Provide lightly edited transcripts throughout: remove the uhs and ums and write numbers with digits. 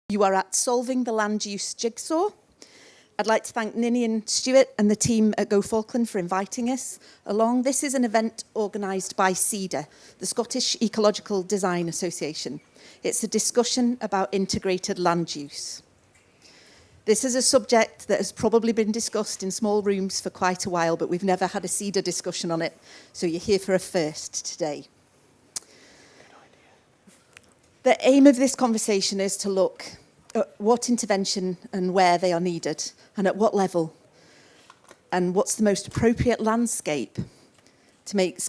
You are at Solving the Land Use Jigsaw. I'd like to thank Ninian Stewart and the team at Go Falkland for inviting us along. This is an event organised by SEDA, the Scottish Ecological Design Association. It's a discussion about integrated land use. This is a subject that has probably been discussed in small rooms for quite a while, but we've never had a SEDA discussion on it, so you're here for a first today. The aim of this conversation is to look at what intervention and where they are needed, and at what level, and what's the most appropriate landscape to make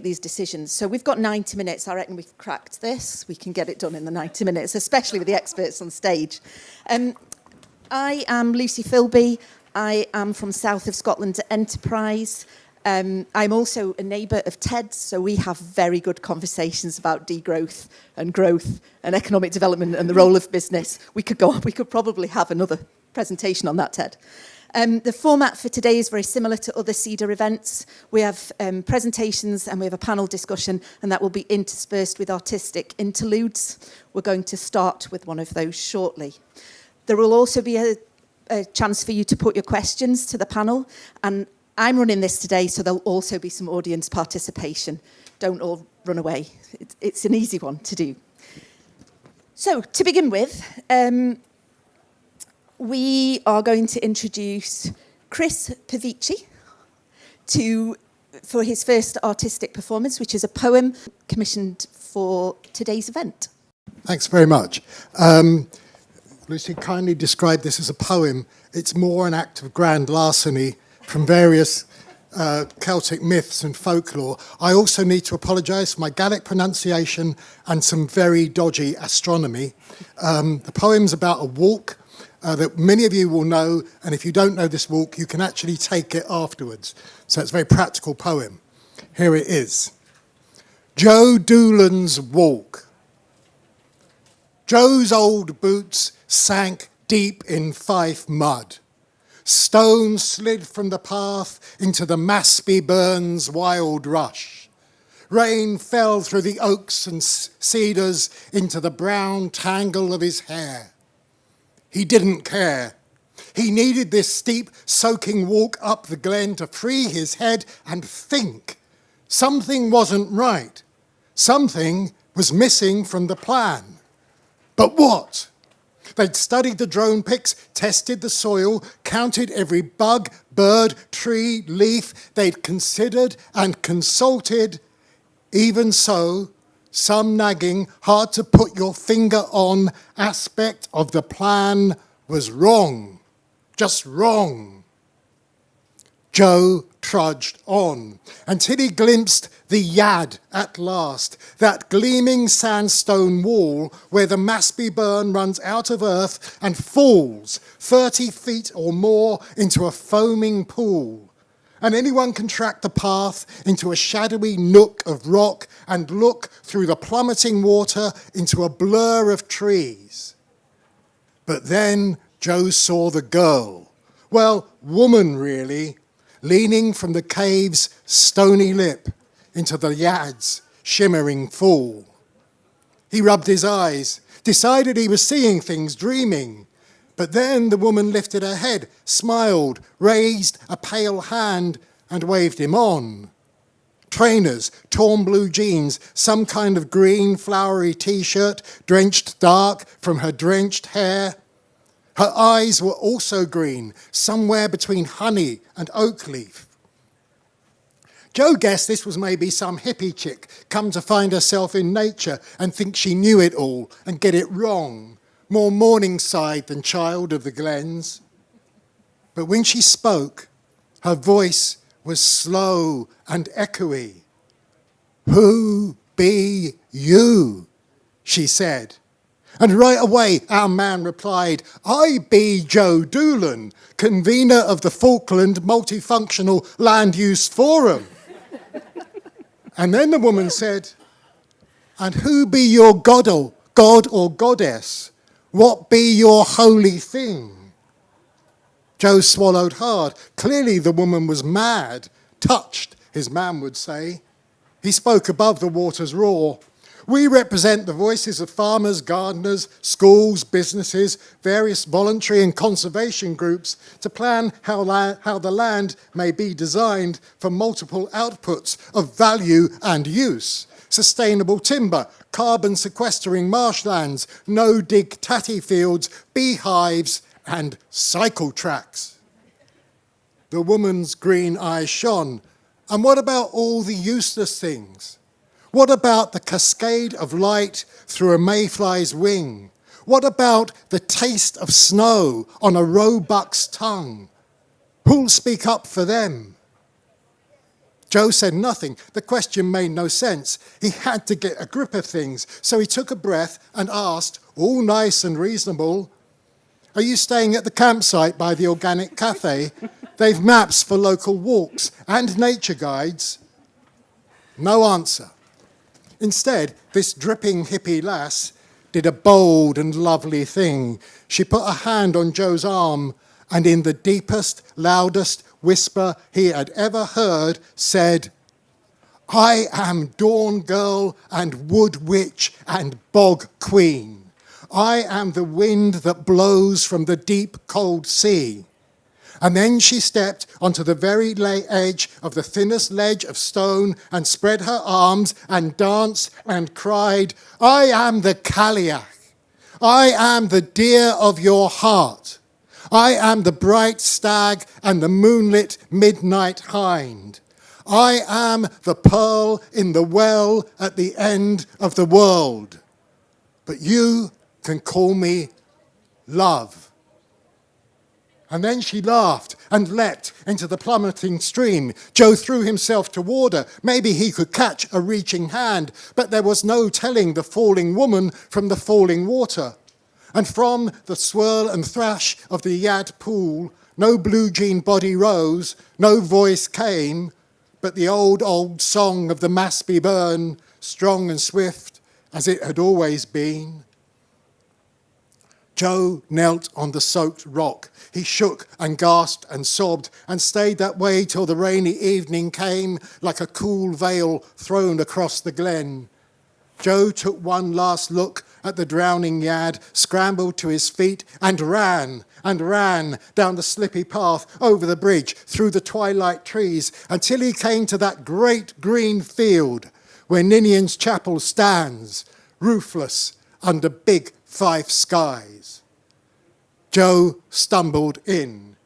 these decisions. So we've got 90 minutes. I reckon we've cracked this. We can get it done in the 90 minutes, especially with the experts on stage. I am Lucy Philby. I am from south of Scotland Enterprise. I'm also a neighbour of Ted's, so we have very good conversations about degrowth and growth and economic development and the role of business. We could go on, we could probably have another presentation on that, Ted. The format for today is very similar to other SEDA events. We have presentations and we have a panel discussion, and that will be interspersed with artistic interludes. We're going to start with one of those shortly. There will also be a chance for you to put your questions to the panel, and I'm running this today, so there'll also be some audience participation. Don't all run away. It's an easy one to do. So, to begin with, we are going to introduce Chris Pavici for his first artistic performance, which is a poem commissioned for today's event. Thanks very much. Lucy kindly described this as a poem. It's more an act of grand larceny from various Celtic myths and folklore. I also need to apologise for my Gaelic pronunciation and some very dodgy astronomy. The poem's about a walk that many of you will know, and if you don't know this walk, you can actually take it afterwards. So it's a very practical poem. Here it is. Joe Doolan's Walk. Joe's old boots sank deep in Fife mud. Stones slid from the path into the Maspy Burns wild rush. Rain fell through the oaks and cedars into the brown tangle of his hair. He didn't care. He needed this steep, soaking walk up the glen to free his head and think. Something wasn't right. Something was missing from the plan. But what? They'd studied the drone pics, tested the soil, counted every bug, bird, tree, leaf. They'd considered and consulted. Even so, some nagging, hard to put your finger on aspect of the plan was wrong. Just wrong. Joe trudged on until he glimpsed the Yad at last, that gleaming sandstone wall where the Maspy Burn runs out of earth and falls 30 feet or more into a foaming pool. And anyone can track the path into a shadowy nook of rock and look through the plummeting water into a blur of trees. But then Joe saw the girl, well, woman really, leaning from the cave's stony lip into the Yad's shimmering fall. He rubbed his eyes, decided he was seeing things, dreaming. But then the woman lifted her head, smiled, raised a pale hand and waved him on. Trainers, torn blue jeans, some kind of green flowery t-shirt, drenched dark from her drenched hair. Her eyes were also green, somewhere between honey and oak leaf. Joe guessed this was maybe some hippie chick come to find herself in nature and think she knew it all and get it wrong, more Morningside than child of the glens. But when she spoke, her voice was slow and echoey. "Who be you?" she said. And right away, our man replied, "I be Joe Doolan, convener of the Falkland Multifunctional Land Use Forum." And then the woman said, "And who be your god or goddess? What be your holy thing?" Joe swallowed hard. Clearly the woman was mad, touched, his man would say. He spoke above the water's roar. We represent the voices of farmers, gardeners, schools, businesses, various voluntary and conservation groups to plan how the land may be designed for multiple outputs of value and use. Sustainable timber, carbon sequestering marshlands, no-dig tatty fields, beehives and cycle tracks. The woman's green eyes shone. And what about all the useless things? What about the cascade of light through a mayfly's wing? What about the taste of snow on a roebuck's tongue? Who'll speak up for them? Joe said nothing. The question made no sense. He had to get a grip of things. So he took a breath and asked, all nice and reasonable, "Are you staying at the campsite by the organic cafe? They've maps for local walks and nature guides." No answer. Instead, this dripping hippie lass did a bold and lovely thing. She put a hand on Joe's arm and in the deepest, loudest whisper he had ever heard said, "I am dawn girl and wood witch and bog queen. I am the wind that blows from the deep cold sea." And then she stepped onto the very edge of the thinnest ledge of stone and spread her arms and danced and cried, "I am the Cailleach. I am the deer of your heart. I am the bright stag and the moonlit midnight hind. I am the pearl in the well at the end of the world. But you can call me love." And then she laughed and leapt into the plummeting stream. Joe threw himself toward her. Maybe he could catch a reaching hand, but there was no telling the falling woman from the falling water. And from the swirl and thrash of the Yad pool, no blue jean body rose, no voice came, but the old song of the Masby Burn, strong and swift as it had always been. Joe knelt on the soaked rock. He shook and gasped and sobbed and stayed that way till the rainy evening came like a cool veil thrown across the glen. Joe took one last look at the drowning Yad, scrambled to his feet and ran down the slippy path, over the bridge, through the twilight trees, until he came to that great green field where Ninian's chapel stands, roofless under big Fife skies. Joe stumbled in.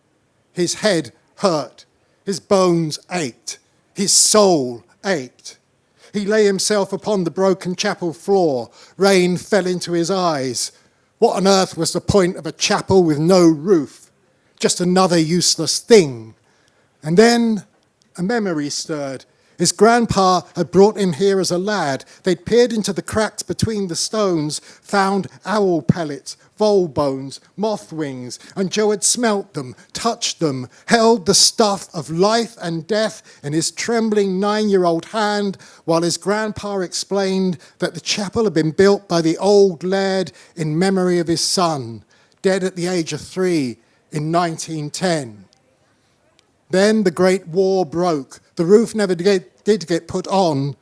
His head hurt. His bones ached. His soul ached. He lay himself upon the broken chapel floor. Rain fell into his eyes. What on earth was the point of a chapel with no roof? Just another useless thing. And then a memory stirred. His grandpa had brought him here as a lad. They'd peered into the cracks between the stones, found owl pellets, vole bones, moth wings, and Joe had smelt them, touched them, held the stuff of life and death in his trembling 9-year-old hand, while his grandpa explained that the chapel had been built by the old laird in memory of his son, dead at the age of 3 in 1910. Then the Great War broke. The roof never did get put on,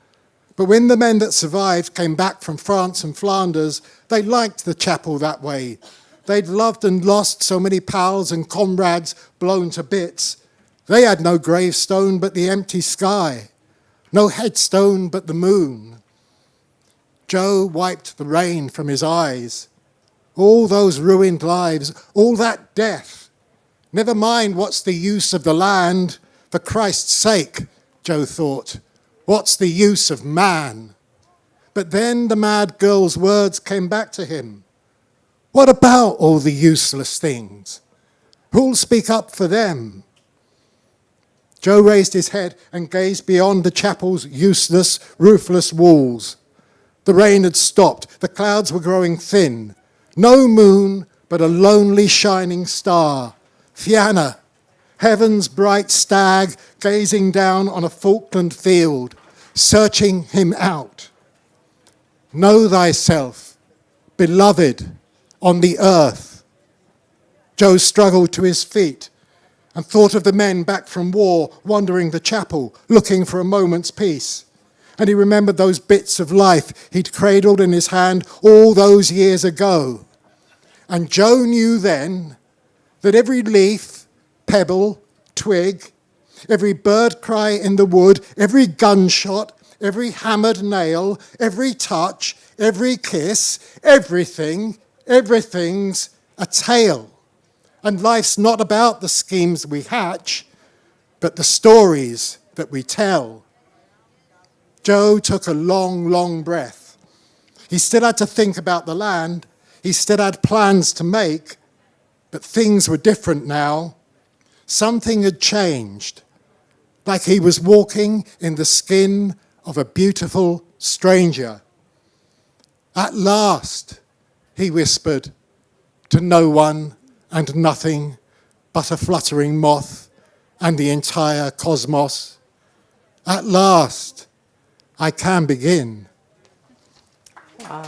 but when the men that survived came back from France and Flanders, they liked the chapel that way. They'd loved and lost so many pals and comrades blown to bits. They had no gravestone but the empty sky, no headstone but the moon. Joe wiped the rain from his eyes. All those ruined lives, all that death. Never mind what's the use of the land. For Christ's sake, Joe thought, what's the use of man? But then the mad girl's words came back to him. What about all the useless things? Who'll speak up for them? Joe raised his head and gazed beyond the chapel's useless, roofless walls. The rain had stopped. The clouds were growing thin. No moon, but a lonely shining star. Fianna, heaven's bright stag, gazing down on a Falkland field, searching him out. Know thyself, beloved, on the earth. Joe struggled to his feet and thought of the men back from war, wandering the chapel, looking for a moment's peace. And he remembered those bits of life he'd cradled in his hand all those years ago. And Joe knew then that every leaf, pebble, twig, every bird cry in the wood, every gunshot, every hammered nail, every touch, every kiss, everything's a tale. And life's not about the schemes we hatch, but the stories that we tell. Joe took a long, long breath. He still had to think about the land. He still had plans to make, but things were different now. Something had changed, like he was walking in the skin of a beautiful stranger. At last, he whispered, to no one and nothing but a fluttering moth and the entire cosmos. At last, I can begin. Wow.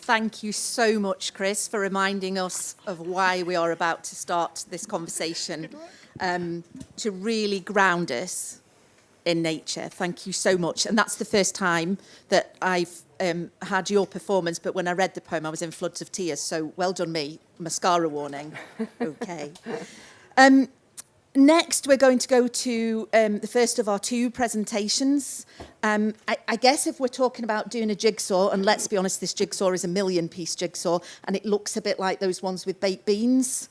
Thank you so much, Chris, for reminding us of why we are about to start this conversation, to really ground us in nature. Thank you so much. And that's the first time that I've had your performance, but when I read the poem, I was in floods of tears. So well done me. Mascara warning. Okay. Next, we're going to go to the first of our two presentations. I guess if we're talking about doing a jigsaw, and let's be honest, this jigsaw is a 1,000,000-piece jigsaw, and it looks a bit like those ones with baked beans.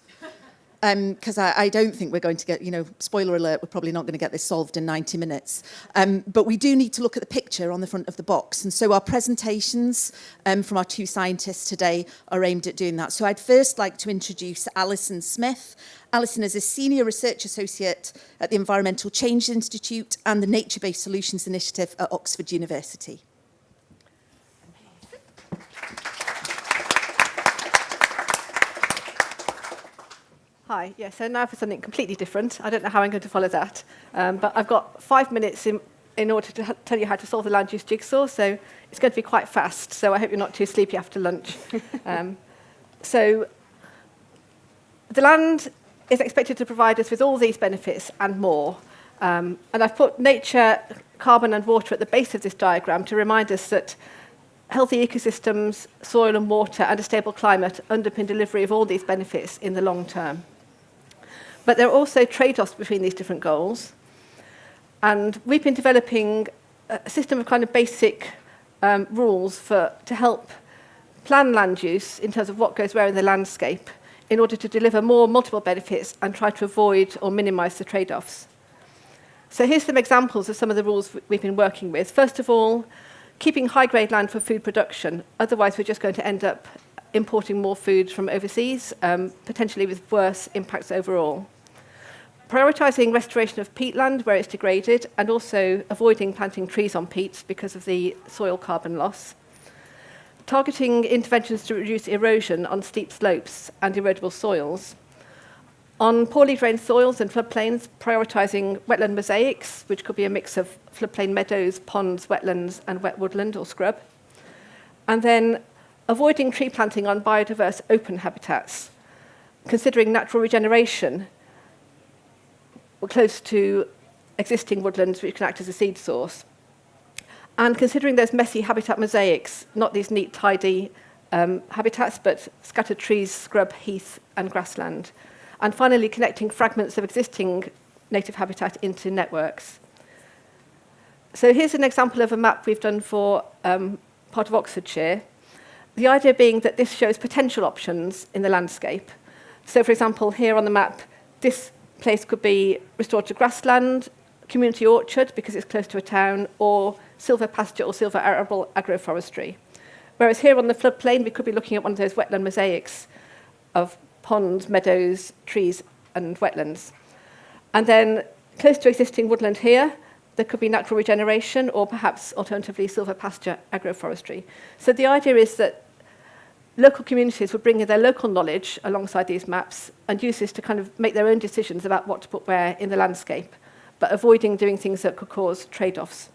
Because I don't think we're going to get, spoiler alert, we're probably not going to get this solved in 90 minutes. But we do need to look at the picture on the front of the box. And so our presentations from our two scientists today are aimed at doing that. So I'd first like to introduce Alison Smith. Alison is a Senior Research Associate at the Environmental Change Institute and the Nature-Based Solutions Initiative at Oxford University. Hi, so now for something completely different. I don't know how I'm going to follow that, but I've got 5 minutes in order to tell you how to solve the land use jigsaw, so it's going to be quite fast, so I hope you're not too sleepy after lunch. So the land is expected to provide us with all these benefits and more, and I've put nature, carbon and water at the base of this diagram to remind us that healthy ecosystems, soil and water and a stable climate underpin delivery of all these benefits in the long term. But there are also trade-offs between these different goals. And we've been developing a system of kind of basic rules to help plan land use in terms of what goes where in the landscape in order to deliver more multiple benefits and try to avoid or minimize the trade-offs. So here's some examples of some of the rules we've been working with. First of all, keeping high-grade land for food production. Otherwise, we're just going to end up importing more food from overseas, potentially with worse impacts overall. Prioritising restoration of peatland where it's degraded, and also avoiding planting trees on peats because of the soil carbon loss. Targeting interventions to reduce erosion on steep slopes and erodible soils. On poorly drained soils and floodplains, prioritising wetland mosaics, which could be a mix of floodplain meadows, ponds, wetlands, and wet woodland or scrub. And then avoiding tree planting on biodiverse open habitats, considering natural regeneration close to existing woodlands which can act as a seed source. And considering those messy habitat mosaics, not these neat, tidy habitats, but scattered trees, scrub, heath, and grassland. And finally, connecting fragments of existing native habitat into networks. So here's an example of a map we've done for part of Oxfordshire. The idea being that this shows potential options in the landscape. So for example, here on the map, this place could be restored to grassland, community orchard because it's close to a town, or silver pasture or silver arable agroforestry. Whereas here on the floodplain, we could be looking at one of those wetland mosaics of ponds, meadows, trees, and wetlands. And then close to existing woodland here, there could be natural regeneration or perhaps alternatively silver pasture agroforestry. So the idea is that local communities would bring in their local knowledge alongside these maps and use this to kind of make their own decisions about what to put where in the landscape, but avoiding doing things that could cause trade-offs.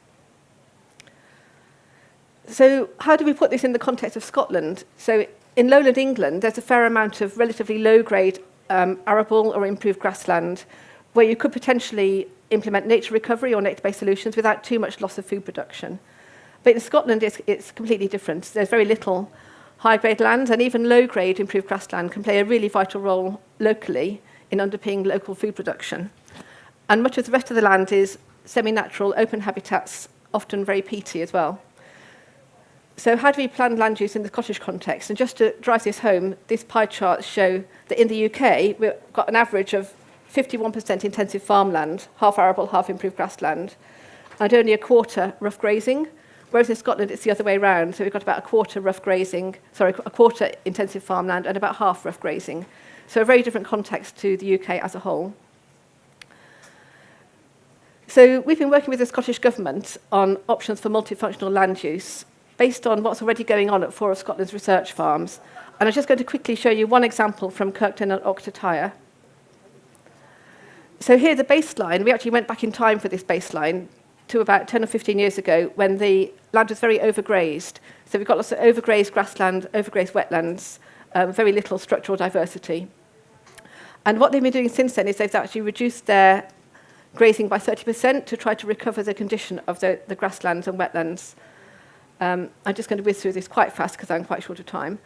So how do we put this in the context of Scotland? So in lowland England, there's a fair amount of relatively low-grade arable or improved grassland where you could potentially implement nature recovery or nature-based solutions without too much loss of food production. But in Scotland, it's completely different. There's very little high-grade land, and even low-grade improved grassland can play a really vital role locally in underpinning local food production. And much of the rest of the land is semi-natural, open habitats, often very peaty as well. So how do we plan land use in the Scottish context? And just to drive this home, these pie charts show that in the UK, we've got an average of 51% intensive farmland, half arable, half improved grassland, and only a quarter rough grazing, whereas in Scotland it's the other way around. So we've got about a quarter intensive farmland and about half rough grazing. So a very different context to the UK as a whole. So we've been working with the Scottish Government on options for multifunctional land use based on what's already going on at 4 of Scotland's research farms. And I'm just going to quickly show you one example from Kirkton and Octatyre. So here the baseline, we actually went back in time for this baseline to about 10 or 15 years ago when the land was very overgrazed. So we've got lots of overgrazed grassland, overgrazed wetlands, very little structural diversity. And what they've been doing since then is they've actually reduced their grazing by 30% to try to recover the condition of the grasslands and wetlands. I'm just going to whiz through this quite fast because I'm quite short of time.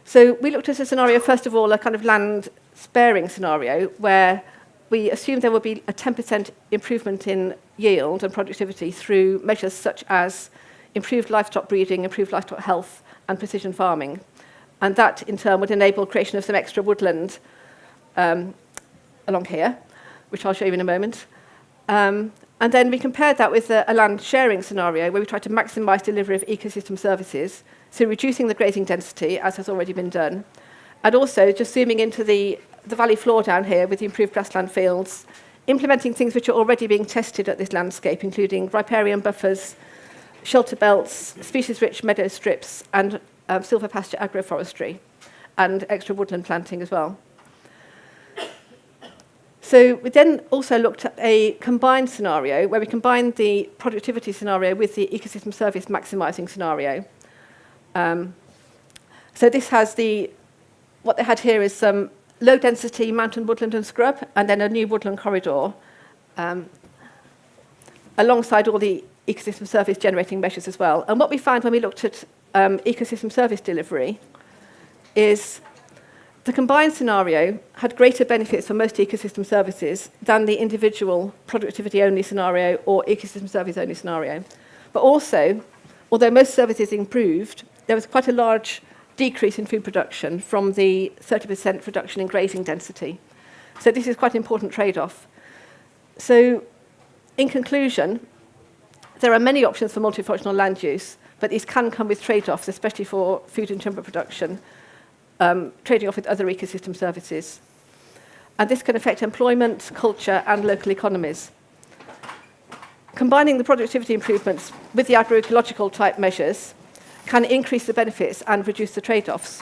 So we looked at a scenario, first of all, a kind of land sparing scenario where we assumed there would be a 10% improvement in yield and productivity through measures such as improved livestock breeding, improved livestock health, and precision farming. And that, in turn, would enable creation of some extra woodland along here, which I'll show you in a moment. And then we compared that with a land sharing scenario where we tried to maximise delivery of ecosystem services, so reducing the grazing density, as has already been done, and also just zooming into the valley floor down here with the improved grassland fields, implementing things which are already being tested at this landscape, including riparian buffers, shelter belts, species-rich meadow strips, and silver pasture agroforestry, and extra woodland planting as well. So we then also looked at a combined scenario where we combined the productivity scenario with the ecosystem service maximising scenario. So this has what they had here is some low-density mountain woodland and scrub, and then a new woodland corridor, alongside all the ecosystem service generating measures as well. And what we found when we looked at ecosystem service delivery is the combined scenario had greater benefits for most ecosystem services than the individual productivity-only scenario or ecosystem service-only scenario. But also, although most services improved, there was quite a large decrease in food production from the 30% reduction in grazing density. So this is quite an important trade-off. So in conclusion, there are many options for multifunctional land use, but these can come with trade-offs, especially for food and timber production, trading off with other ecosystem services. And this can affect employment, culture, and local economies. Combining the productivity improvements with the agroecological type measures can increase the benefits and reduce the trade-offs.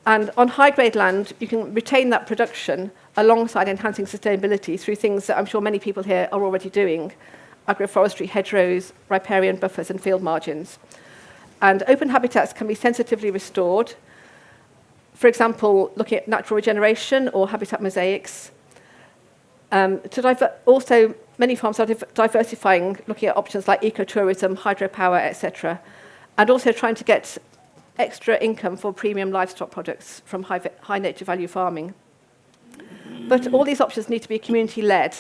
And on high-grade land, you can retain that production alongside enhancing sustainability through things that I'm sure many people here are already doing: agroforestry, hedgerows, riparian buffers, and field margins. And open habitats can be sensitively restored, for example, looking at natural regeneration or habitat mosaics. Also, many farms are diversifying, looking at options like ecotourism, hydropower, etc., and also trying to get extra income for premium livestock products from high nature value farming. But all these options need to be community-led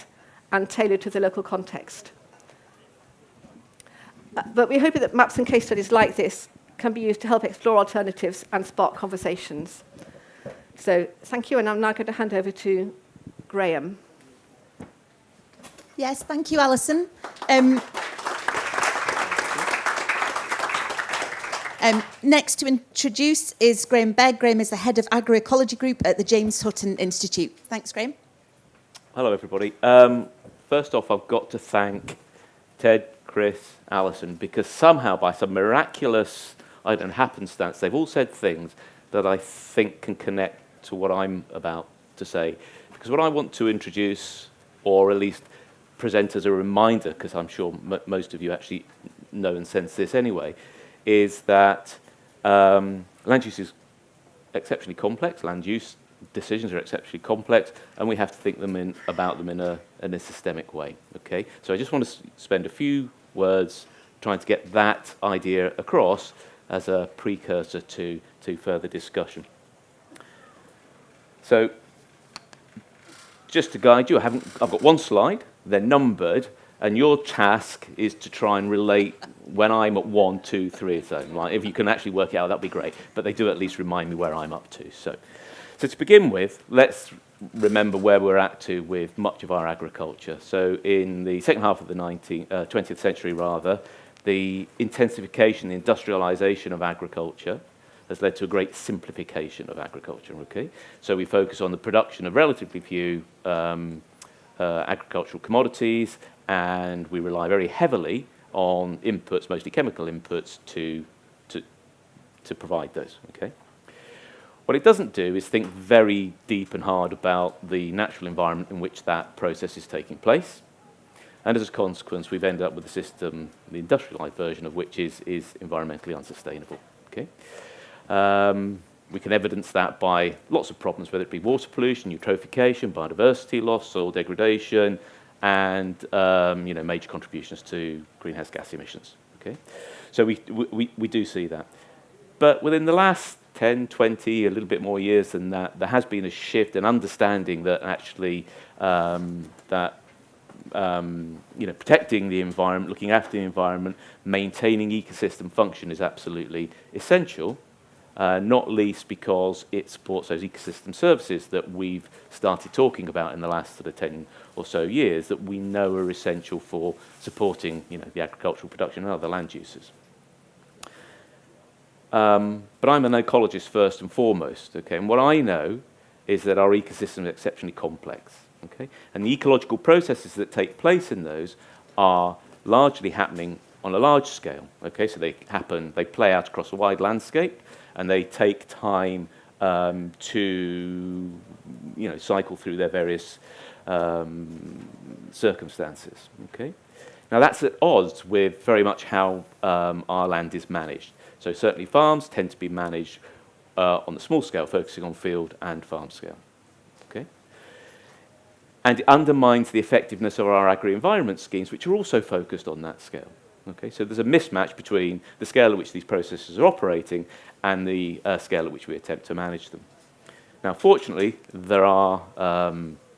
and tailored to the local context. But we hope that maps and case studies like this can be used to help explore alternatives and spark conversations. So thank you, and I'm now going to hand over to Graham. Yes, thank you, Alison. Next to introduce is Graham Begg. Graham is the head of agroecology group at the James Hutton Institute. Thanks, Graham. Hello, everybody. First off, I've got to thank Ted, Chris, Alison, because somehow, by some miraculous, happenstance, they've all said things that I think can connect to what I'm about to say. Because what I want to introduce, or at least present as a reminder, because I'm sure most of you actually know and sense this anyway, is that land use is exceptionally complex. Land use decisions are exceptionally complex, and we have to think about them in a systemic way. Okay, so I just want to spend a few words trying to get that idea across as a precursor to further discussion. So, just to guide you, I've got one slide. They're numbered, and your task is to try and relate when I'm at 1, 2, 3, so like, if you can actually work it out, that'd be great. But they do at least remind me where I'm up to. So to begin with, let's remember where we're at to with much of our agriculture. So in the second half of the 20th century, rather, the intensification, the industrialization of agriculture has led to a great simplification of agriculture. Okay, so we focus on the production of relatively few agricultural commodities, and we rely very heavily on inputs, mostly chemical inputs, to provide those. Okay. What it doesn't do is think very deep and hard about the natural environment in which that process is taking place. And as a consequence, we've ended up with a system, the industrialized version of which is environmentally unsustainable. Okay. We can evidence that by lots of problems, whether it be water pollution, eutrophication, biodiversity loss, soil degradation, and major contributions to greenhouse gas emissions. Okay, so we do see that. But within the last 10, 20, a little bit more years than that, there has been a shift in understanding that actually protecting the environment, looking after the environment, maintaining ecosystem function is absolutely essential. Not least because it supports those ecosystem services that we've started talking about in the last sort of 10 or so years that we know are essential for supporting the agricultural production and other land uses. But I'm an ecologist first and foremost, okay? And what I know is that our ecosystem is exceptionally complex, okay? And the ecological processes that take place in those are largely happening on a large scale, okay? So they play out across a wide landscape, and they take time to cycle through their various circumstances. Okay, now that's at odds with very much how our land is managed. So certainly farms tend to be managed on the small scale, focusing on field and farm scale. Okay, and it undermines the effectiveness of our agri-environment schemes, which are also focused on that scale. Okay, so there's a mismatch between the scale at which these processes are operating and the scale at which we attempt to manage them. Now, fortunately, there are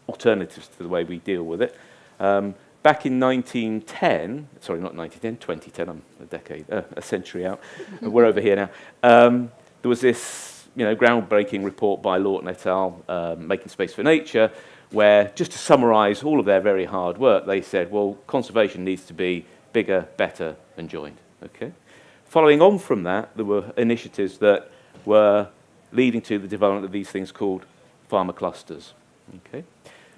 alternatives to the way we deal with it. Back in 2010, I'm a century out, we're over here now, there was this groundbreaking report by Lawton et al., Making Space for Nature, where, just to summarize all of their very hard work, they said, well, conservation needs to be bigger, better, and joined. Okay. Following on from that, there were initiatives that were leading to the development of these things called farmer clusters. Okay.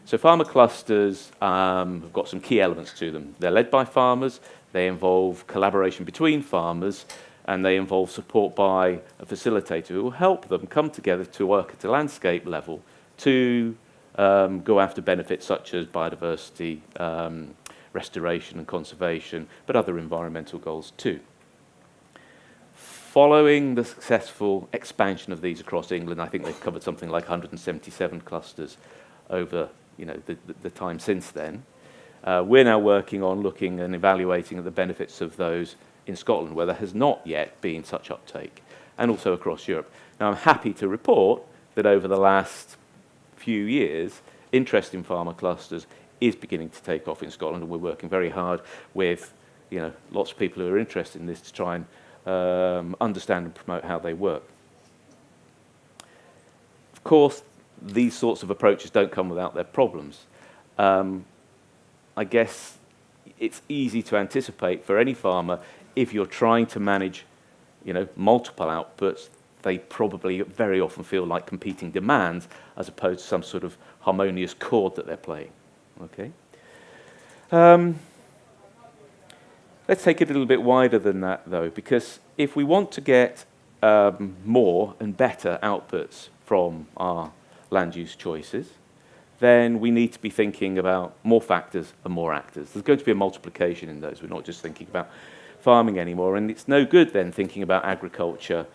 So farmer clusters have got some key elements to them. They're led by farmers, they involve collaboration between farmers, and they involve support by a facilitator who will help them come together to work at a landscape level to go after benefits such as biodiversity, restoration and conservation, but other environmental goals too. Following the successful expansion of these across England, I think they've covered something like 177 clusters over the time since then. We're now working on looking and evaluating the benefits of those in Scotland, where there has not yet been such uptake, and also across Europe. Now, I'm happy to report that over the last few years, interest in farmer clusters is beginning to take off in Scotland, and we're working very hard with lots of people who are interested in this to try and understand and promote how they work. Of course, these sorts of approaches don't come without their problems. I guess it's easy to anticipate for any farmer, if you're trying to manage multiple outputs, they probably very often feel like competing demands as opposed to some sort of harmonious chord that they're playing. Okay. Let's take it a little bit wider than that, though, because if we want to get more and better outputs from our land use choices, then we need to be thinking about more factors and more actors. There's going to be a multiplication in those. We're not just thinking about farming anymore, and it's no good then thinking about agriculture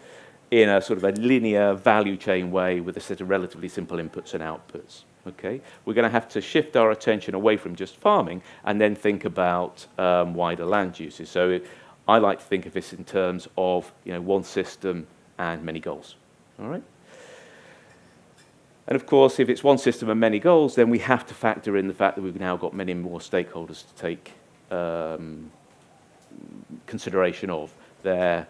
in a sort of a linear value chain way with a set of relatively simple inputs and outputs. Okay, we're going to have to shift our attention away from just farming and then think about wider land uses. So I like to think of this in terms of one system and many goals. All right. And of course, if it's one system and many goals, then we have to factor in the fact that we've now got many more stakeholders to take consideration of their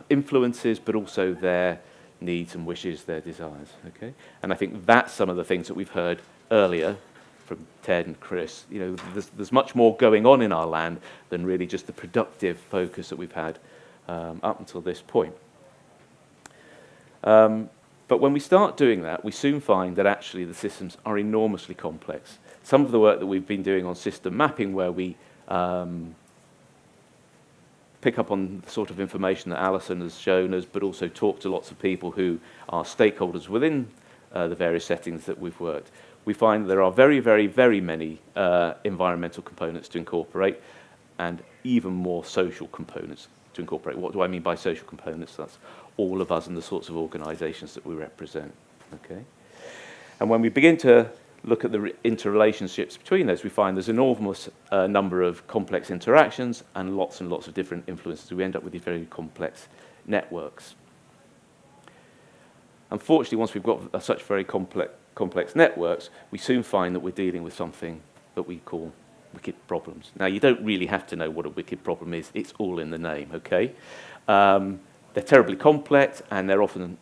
influences, but also their needs and wishes, their desires. Okay, and I think that's some of the things that we've heard earlier from Ted and Chris. There's much more going on in our land than really just the productive focus that we've had up until this point. But when we start doing that, we soon find that actually the systems are enormously complex. Some of the work that we've been doing on system mapping, where we pick up on the sort of information that Alison has shown us, but also talk to lots of people who are stakeholders within the various settings that we've worked, we find there are very, very, very many environmental components to incorporate, and even more social components to incorporate. What do I mean by social components? That's all of us and the sorts of organisations that we represent. Okay, and when we begin to look at the interrelationships between those, we find there's an enormous number of complex interactions and lots of different influences. We end up with these very complex networks. Unfortunately, once we've got such very complex networks, we soon find that we're dealing with something that we call wicked problems. Now, you don't really have to know what a wicked problem is. It's all in the name, okay? They're terribly complex, and they're often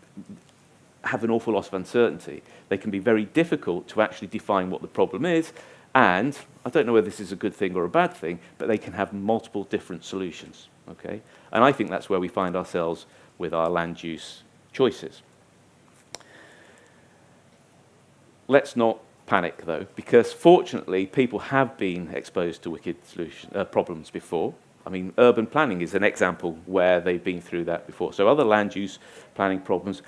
have an awful lot of uncertainty. They can be very difficult to actually define what the problem is, and I don't know whether this is a good thing or a bad thing, but they can have multiple different solutions, okay? And I think that's where we find ourselves with our land use choices. Let's not panic, though, because fortunately people have been exposed to wicked problems before. I mean, urban planning is an example where they've been through that before. So other land use planning problems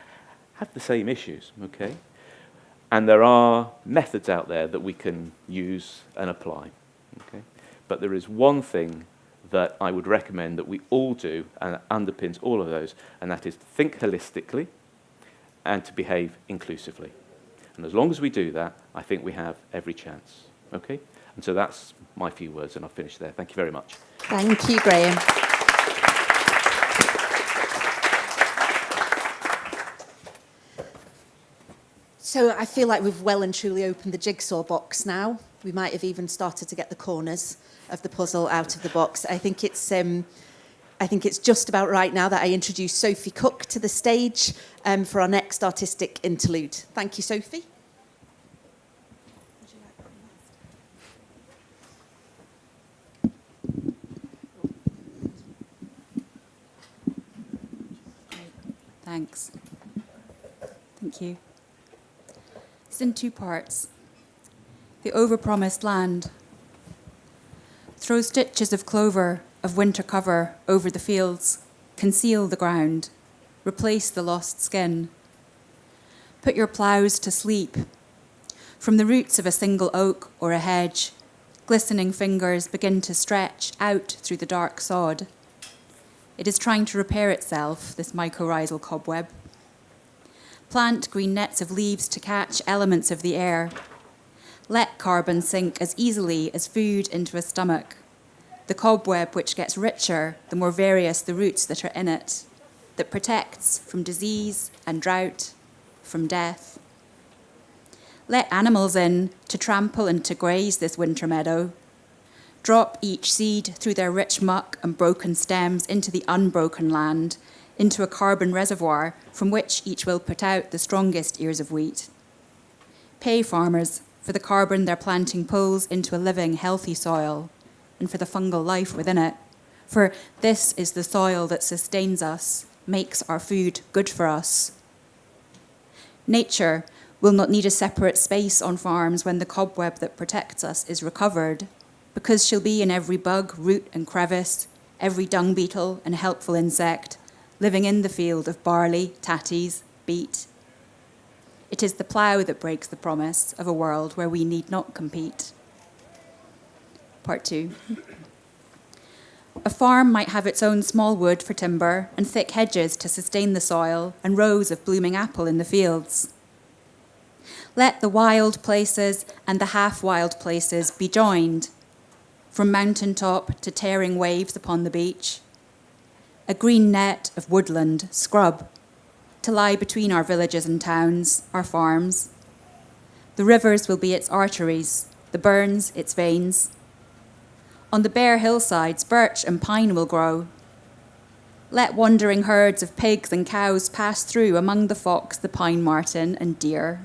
have the same issues, okay? And there are methods out there that we can use and apply, okay? But there is one thing that I would recommend that we all do, and that underpins all of those, and that is to think holistically and to behave inclusively. And as long as we do that, I think we have every chance, okay? And so that's my few words, and I'll finish there. Thank you very much. Thank you, Graham. So I feel like we've well and truly opened the jigsaw box now. We might have even started to get the corners of the puzzle out of the box. I think it's just about right now that I introduce Sophie Cook to the stage for our next artistic interlude. Thank you, Sophie. Thanks. Thank you. It's in two parts. The overpromised land. Throw stitches of clover, of winter cover, over the fields. Conceal the ground. Replace the lost skin. Put your ploughs to sleep. From the roots of a single oak or a hedge, glistening fingers begin to stretch out through the dark sod. It is trying to repair itself, this mycorrhizal cobweb. Plant green nets of leaves to catch elements of the air. Let carbon sink as easily as food into a stomach. The cobweb which gets richer, the more various the roots that are in it, that protects from disease and drought, from death. Let animals in to trample and to graze this winter meadow. Drop each seed through their rich muck and broken stems into the unbroken land, into a carbon reservoir from which each will put out the strongest ears of wheat. Pay farmers for the carbon their planting pulls into a living, healthy soil, and for the fungal life within it. For this is the soil that sustains us, makes our food good for us. Nature will not need a separate space on farms when the cobweb that protects us is recovered, because she'll be in every bug, root and crevice, every dung beetle and helpful insect, living in the field of barley, tatties, beet. It is the plough that breaks the promise of a world where we need not compete. Part 2. A farm might have its own small wood for timber and thick hedges to sustain the soil and rows of blooming apple in the fields. Let the wild places and the half-wild places be joined, from mountain top to tearing waves upon the beach. A green net of woodland, scrub, to lie between our villages and towns, our farms. The rivers will be its arteries, the burns its veins. On the bare hillsides, birch and pine will grow. Let wandering herds of pigs and cows pass through among the fox, the pine marten, and deer.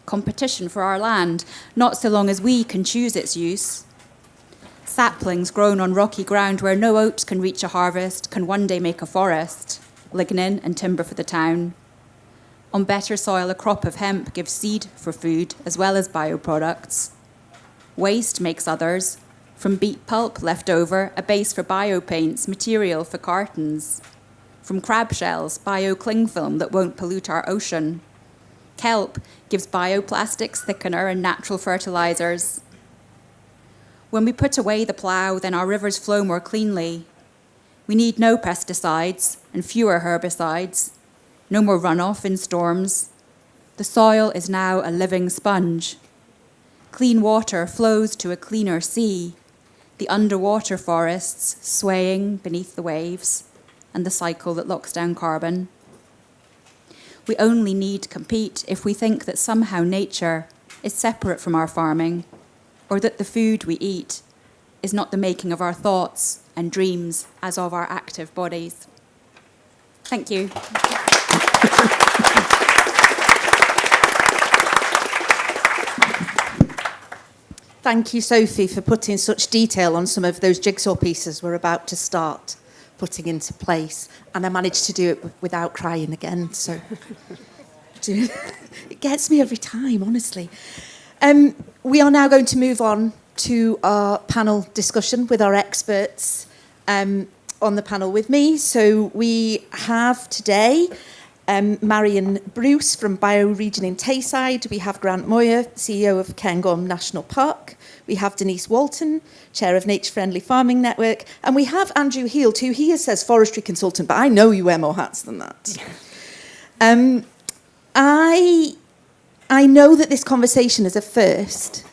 Competition for our land, not so long as we can choose its use. Saplings grown on rocky ground where no oats can reach a harvest can one day make a forest, lignin and timber for the town. On better soil, a crop of hemp gives seed for food as well as bioproducts. Waste makes others. From beet pulp left over, a base for biopaints, material for cartons. From crab shells, bio-cling film that won't pollute our ocean. Kelp gives bioplastics, thickener, and natural fertilizers. When we put away the plough, then our rivers flow more cleanly. We need no pesticides and fewer herbicides. No more runoff in storms. The soil is now a living sponge. Clean water flows to a cleaner sea. The underwater forests swaying beneath the waves, and the cycle that locks down carbon. We only need to compete if we think that somehow nature is separate from our farming, or that the food we eat is not the making of our thoughts and dreams as of our active bodies. Thank you. Thank you, Sophie, for putting such detail on some of those jigsaw pieces we're about to start putting into place. And I managed to do it without crying again, so it gets me every time, honestly. We are now going to move on to our panel discussion with our experts on the panel with me. So we have today Marion Bruce from Bioregion in Tayside. We have Grant Moyer, CEO of Cairngorm National Park. We have Denise Walton, Chair of Nature Friendly Farming Network. And we have Andrew Heald, who here says forestry consultant, but I know you wear more hats than that. I know that this conversation is a first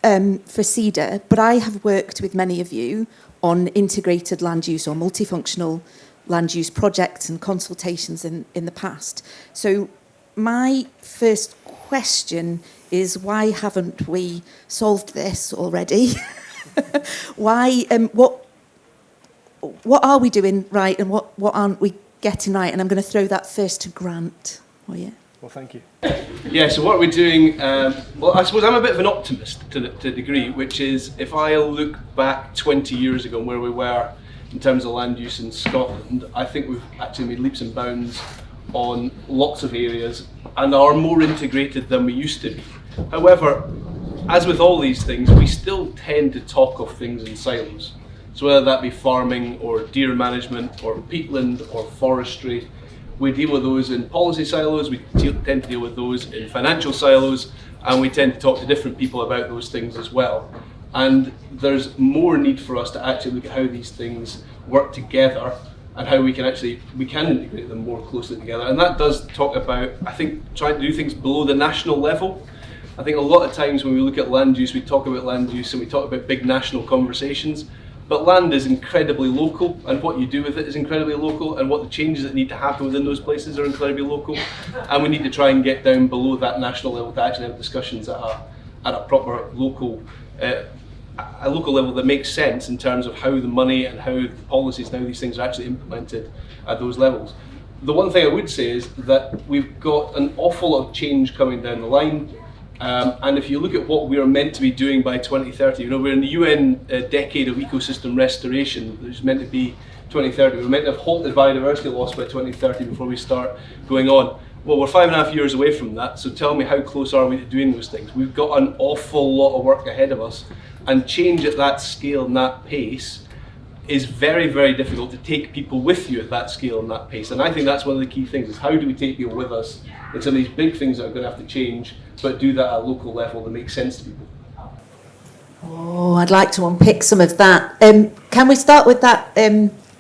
for SEDA, but I have worked with many of you on integrated land use or multifunctional land use projects and consultations in the past. So my first question is, why haven't we solved this already? Why? What are we doing right, and what aren't we getting right? And I'm going to throw that first to Grant. Oh yeah. Well, thank you. Yeah, so what we're doing, well, I suppose I'm a bit of an optimist to a degree, which is if I look back 20 years ago where we were in terms of land use in Scotland, I think we've actually made leaps and bounds on lots of areas and are more integrated than we used to be. However, as with all these things, we still tend to talk of things in silos. So whether that be farming or deer management or peatland or forestry, we deal with those in policy silos, we tend to deal with those in financial silos, and we tend to talk to different people about those things as well. And there's more need for us to actually look at how these things work together and how we can integrate them more closely together. And that does talk about, I think, trying to do things below the national level. I think a lot of times when we look at land use, we talk about land use and we talk about big national conversations, but land is incredibly local, and what you do with it is incredibly local, and what the changes that need to happen within those places are incredibly local. And we need to try and get down below that national level to actually have discussions at a proper local a local level that makes sense in terms of how the money and how the policies and how these things are actually implemented at those levels. The one thing I would say is that we've got an awful lot of change coming down the line, and if you look at what we are meant to be doing by 2030, we're in the UN decade of ecosystem restoration, which is meant to be 2030. We're meant to have halted biodiversity loss by 2030 before we start going on. Well, we're 5.5 years away from that, so tell me, how close are we to doing those things? We've got an awful lot of work ahead of us, and change at that scale and that pace is very, very difficult to take people with you at that scale and that pace. And I think that's one of the key things, is how do we take people with us in some of these big things that are going to have to change, but do that at a local level that makes sense to people. Oh, I'd like to unpick some of that. Can we start with that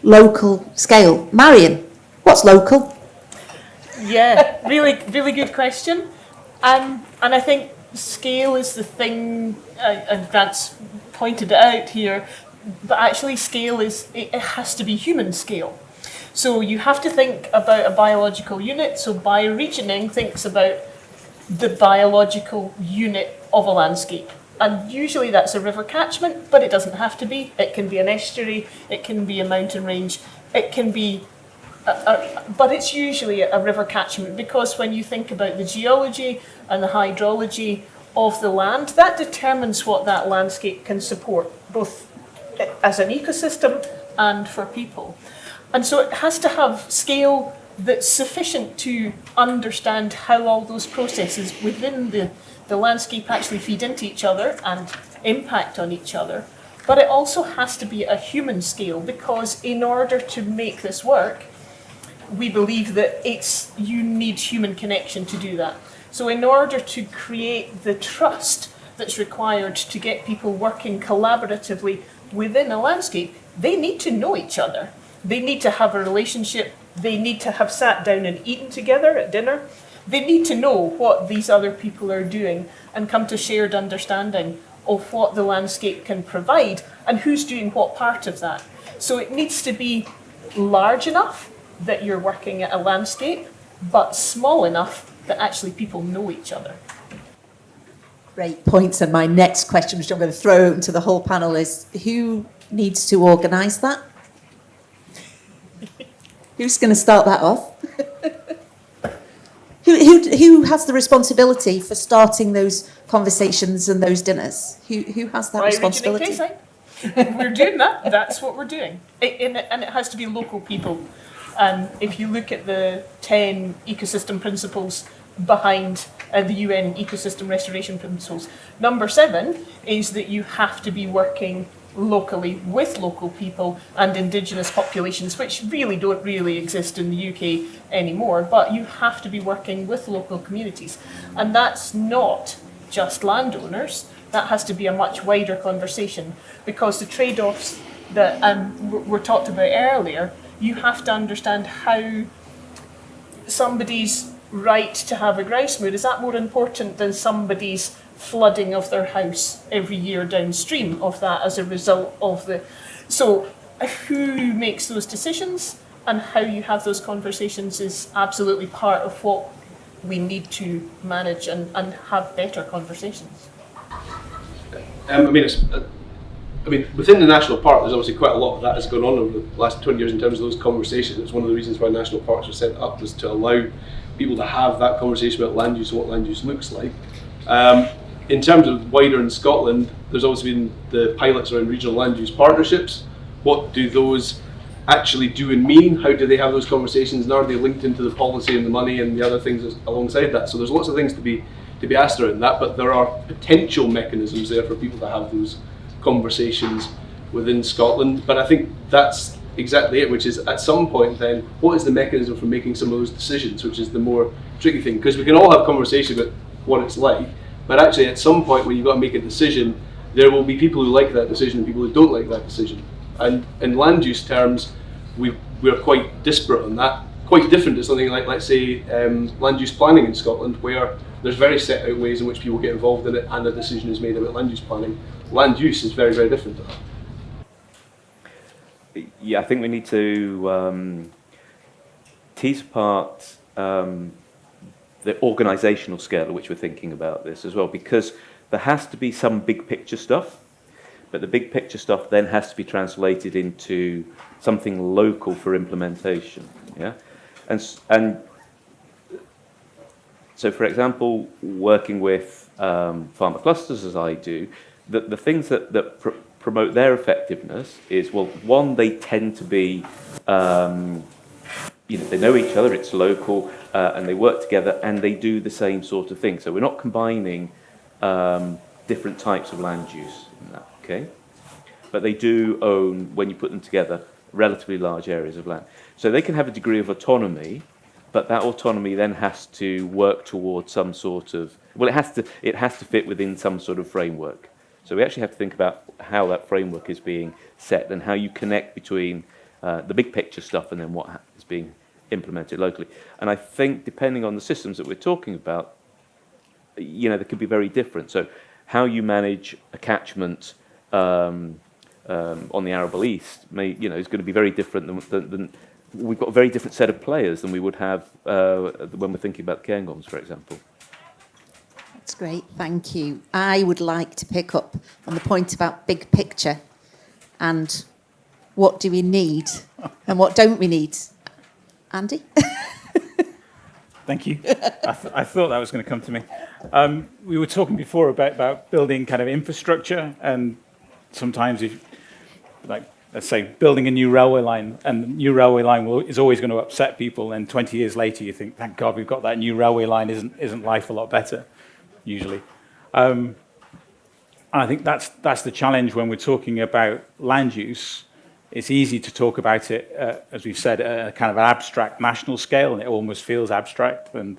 local scale? Marion, what's local? Yeah, really good question. And I think scale is the thing, and Grant's pointed it out here, but actually scale it has to be human scale. So you have to think about a biological unit. So bioregioning thinks about the biological unit of a landscape. And usually that's a river catchment, but it doesn't have to be. It can be an estuary, it can be a mountain range, it can be but it's usually a river catchment, because when you think about the geology and the hydrology of the land, that determines what that landscape can support, both as an ecosystem and for people. And so it has to have scale that's sufficient to understand how all those processes within the landscape actually feed into each other and impact on each other. But it also has to be a human scale, because in order to make this work, we believe that you need human connection to do that. So in order to create the trust that's required to get people working collaboratively within a landscape, they need to know each other. They need to have a relationship. They need to have sat down and eaten together at dinner. They need to know what these other people are doing and come to shared understanding of what the landscape can provide and who's doing what part of that. So it needs to be large enough that you're working at a landscape, but small enough that actually people know each other. Great points. And my next question, which I'm going to throw open to the whole panel, is who needs to organise that? Who's going to start that off? Who has the responsibility for starting those conversations and those dinners? Who has that responsibility? We're doing that. That's what we're doing. And it has to be local people. If you look at the 10 ecosystem principles behind the UN ecosystem restoration principles, number 7 is that you have to be working locally with local people and indigenous populations, which really don't really exist in the UK anymore, but you have to be working with local communities. And that's not just landowners, that has to be a much wider conversation, because the trade-offs that were talked about earlier, you have to understand how somebody's right to have a grouse moor, is that more important than somebody's flooding of their house every year downstream of that as a result of the... So who makes those decisions and how you have those conversations is absolutely part of what we need to manage and have better conversations. Within the national park, there's obviously quite a lot of that has gone on over the last 20 years in terms of those conversations. It's one of the reasons why national parks were set up, was to allow people to have that conversation about land use and what land use looks like. In terms of wider in Scotland, there's also been the pilots around regional land use partnerships. What do those actually do and mean? How do they have those conversations, and are they linked into the policy and the money and the other things alongside that? So there's lots of things to be asked around that, but there are potential mechanisms there for people to have those conversations within Scotland. But I think that's exactly it, which is at some point then, what is the mechanism for making some of those decisions, which is the more tricky thing, because we can all have conversation about what it's like, but actually at some point when you've got to make a decision, there will be people who like that decision and people who don't like that decision. And in land use terms, we're quite disparate on that, quite different to something like, let's say, land use planning in Scotland, where there's very set out ways in which people get involved in it and a decision is made about land use planning. Land use is very, very different to that. Yeah, I think we need to tease apart the organisational scale at which we're thinking about this as well, because there has to be some big picture stuff, but the big picture stuff then has to be translated into something local for implementation. Yeah, and so, for example, working with farmer clusters, as I do, the things that promote their effectiveness is, well, one, they tend to be, they know each other, it's local, and they work together, and they do the same sort of thing. So we're not combining different types of land use in that, okay? But they do own, when you put them together, relatively large areas of land. So they can have a degree of autonomy, but that autonomy then has to work towards some sort of, well, it has to fit within some sort of framework. So we actually have to think about how that framework is being set and how you connect between the big picture stuff and then what is being implemented locally. And I think depending on the systems that we're talking about, they could be very different. So how you manage a catchment on the arable east is going to be very different than we've got a very different set of players than we would have when we're thinking about the Cairngorms, for example. That's great, thank you. I would like to pick up on the point about big picture and what do we need and what don't we need. Andy? Thank you. I thought that was going to come to me. We were talking before about building kind of infrastructure, and sometimes let's say building a new railway line, and the new railway line is always going to upset people, and 20 years later you think, thank God we've got that new railway line, isn't life a lot better, usually. And I think that's the challenge when we're talking about land use. It's easy to talk about it, as we've said, at a kind of an abstract national scale, and it almost feels abstract. And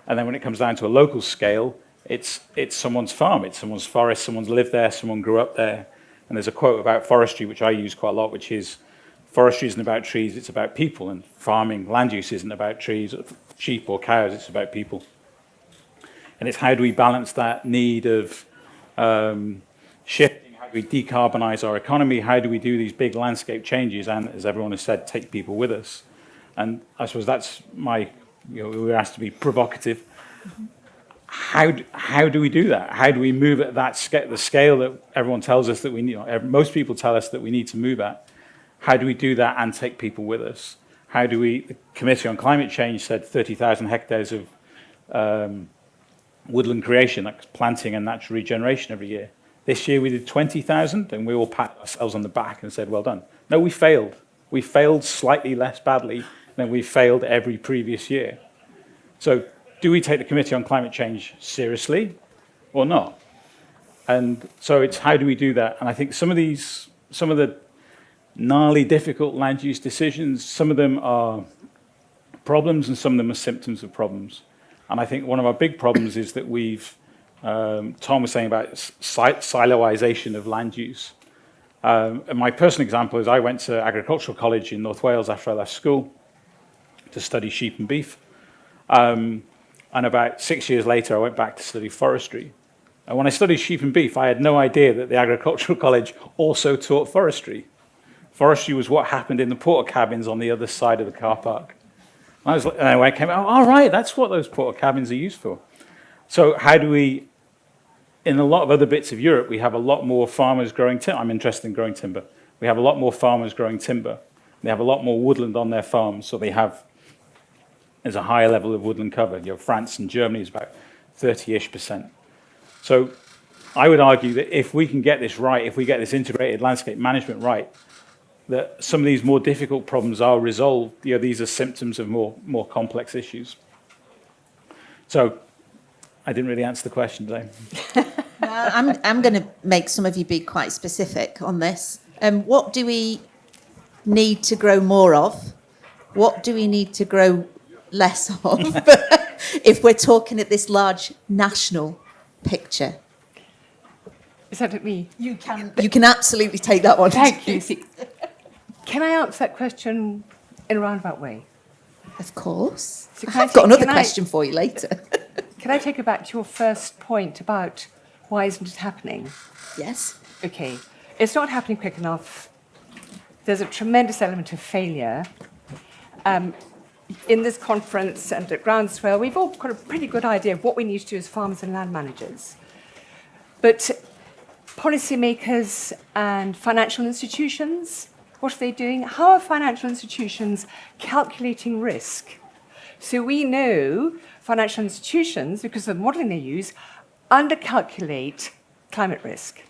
then when it comes down to a local scale, it's someone's farm, it's someone's forest, someone's lived there, someone grew up there. And there's a quote about forestry, which I use quite a lot, which is, forestry isn't about trees, it's about people. And farming, land use isn't about trees, sheep or cows, it's about people. And it's how do we balance that need of shifting, how do we decarbonize our economy, how do we do these big landscape changes, and as everyone has said, take people with us. And I suppose that's we were asked to be provocative. How do we do that? How do we move at the scale that everyone tells us that we need, most people tell us that we need to move at? How do we do that and take people with us? The Committee on Climate Change said 30,000 hectares of woodland creation, like planting and natural regeneration every year. This year we did 20,000, and we all pat ourselves on the back and said, well done. No, we failed. We failed slightly less badly than we failed every previous year. So do we take the Committee on Climate Change seriously or not? And so it's how do we do that? And I think some of the gnarly, difficult land use decisions, some of them are problems and some of them are symptoms of problems. And I think one of our big problems is that Tom was saying about siloization of land use. And my personal example is I went to agricultural college in North Wales after I left school to study sheep and beef. And about 6 years later, I went back to study forestry. And when I studied sheep and beef, I had no idea that the agricultural college also taught forestry. Forestry was what happened in the porter cabins on the other side of the car park. And I came out, all right, that's what those porter cabins are used for. So how do we, in a lot of other bits of Europe, we have a lot more farmers growing timber. I'm interested in growing timber. We have a lot more farmers growing timber. They have a lot more woodland on their farms, so there's a higher level of woodland cover. France and Germany is about 30-ish%. So I would argue that if we can get this right, if we get this integrated landscape management right, that some of these more difficult problems are resolved. These are symptoms of more complex issues. So I didn't really answer the question, did I? I'm going to make some of you be quite specific on this. What do we need to grow more of? What do we need to grow less of? If we're talking at this large national picture. Is that at me? You can absolutely take that one. Thank you. Can I answer that question in a roundabout way? Of course. So I've got another question for you later. Can I take it back to your first point about why isn't it happening? Yes. Okay. It's not happening quick enough. There's a tremendous element of failure. In this conference and at Groundswell, we've all got a pretty good idea of what we need to do as farmers and land managers. But policymakers and financial institutions, what are they doing? How are financial institutions calculating risk? So we know financial institutions, because of the modelling they use, undercalculate climate risk.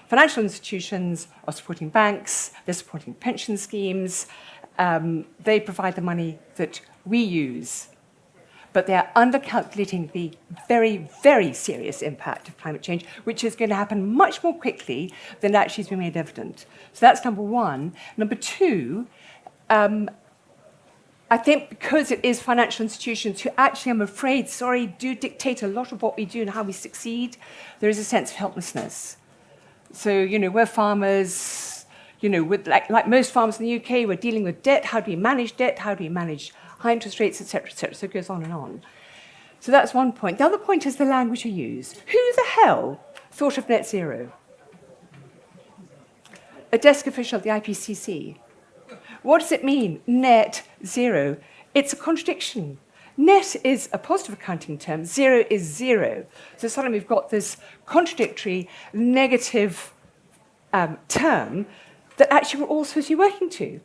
Financial institutions are supporting banks, they're supporting pension schemes, they provide the money that we use. But they are undercalculating the very, very serious impact of climate change, which is going to happen much more quickly than actually has been made evident. So that's number one. Number two, I think because it is financial institutions who actually, I'm afraid, do dictate a lot of what we do and how we succeed, there is a sense of helplessness. So, we're farmers, like most farmers in the UK, we're dealing with debt. How do we manage debt? How do we manage high interest rates, et cetera, et cetera? So it goes on and on. So that's one point. The other point is the language you use. Who the hell thought of net zero? A desk official at the IPCC. What does it mean, net zero? It's a contradiction. Net is a positive accounting term, zero is zero. So suddenly we've got this contradictory, negative term that actually we're all supposed to be working to.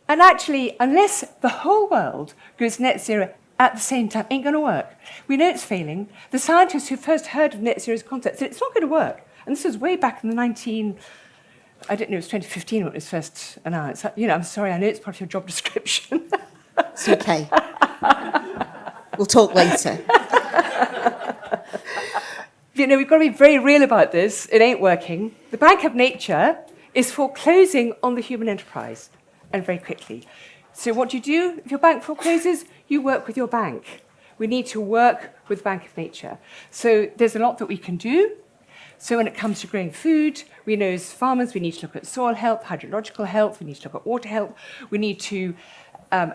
And actually, unless the whole world goes net zero at the same time, ain't going to work. We know it's failing. The scientists who first heard of net zero's concept said it's not going to work. And this was way back in the I don't know, it was 2015 when it was first announced. I'm sorry, I know it's part of your job description. It's okay. We'll talk later. We've got to be very real about this. It ain't working. The Bank of Nature is foreclosing on the human enterprise, and very quickly. So what do? If your bank forecloses, you work with your bank. We need to work with Bank of Nature. So there's a lot that we can do. So when it comes to growing food, we know as farmers we need to look at soil health, hydrological health, we need to look at water health, we need to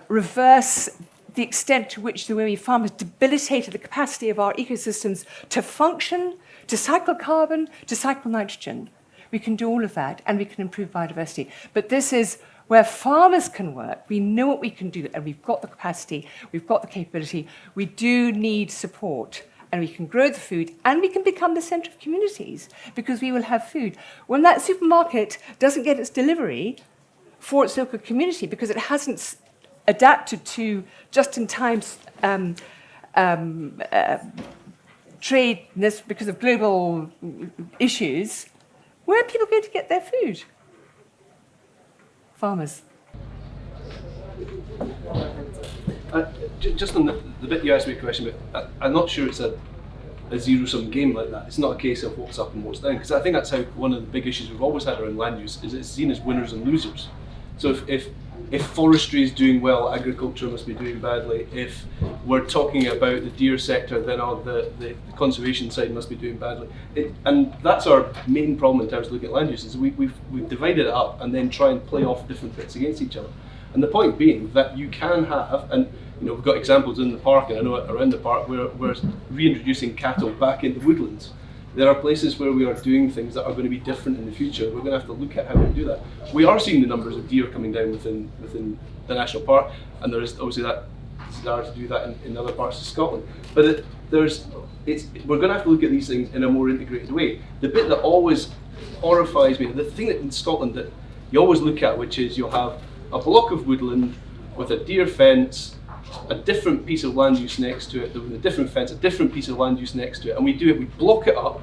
reverse the extent to which the way we farm has debilitated the capacity of our ecosystems to function, to cycle carbon, to cycle nitrogen. We can do all of that, and we can improve biodiversity. But this is where farmers can work. We know what we can do, and we've got the capacity, we've got the capability. We do need support, and we can grow the food, and we can become the centre of communities, because we will have food. When that supermarket doesn't get its delivery for its local community because it hasn't adapted to just-in-time trade because of global issues, where are people going to get their food? Farmers. Just on the bit you asked me a question, but I'm not sure it's a zero-sum game like that. It's not a case of what's up and what's down, because I think that's how one of the big issues we've always had around land use is it's seen as winners and losers. So if forestry is doing well, agriculture must be doing badly. If we're talking about the deer sector, then the conservation side must be doing badly. And that's our main problem in terms of looking at land use, is we've divided it up and then try and play off different bits against each other. And the point being that you can have, and we've got examples in the park, and I know around the park, where we're reintroducing cattle back into woodlands. There are places where we are doing things that are going to be different in the future. We're going to have to look at how we do that. We are seeing the numbers of deer coming down within the national park, and there is obviously that desire to do that in other parts of Scotland. But we're going to have to look at these things in a more integrated way. The bit that always horrifies me, the thing that in Scotland that you always look at, which is you'll have a block of woodland with a deer fence, a different piece of land use next to it, with a different fence, a different piece of land use next to it, and we block it up,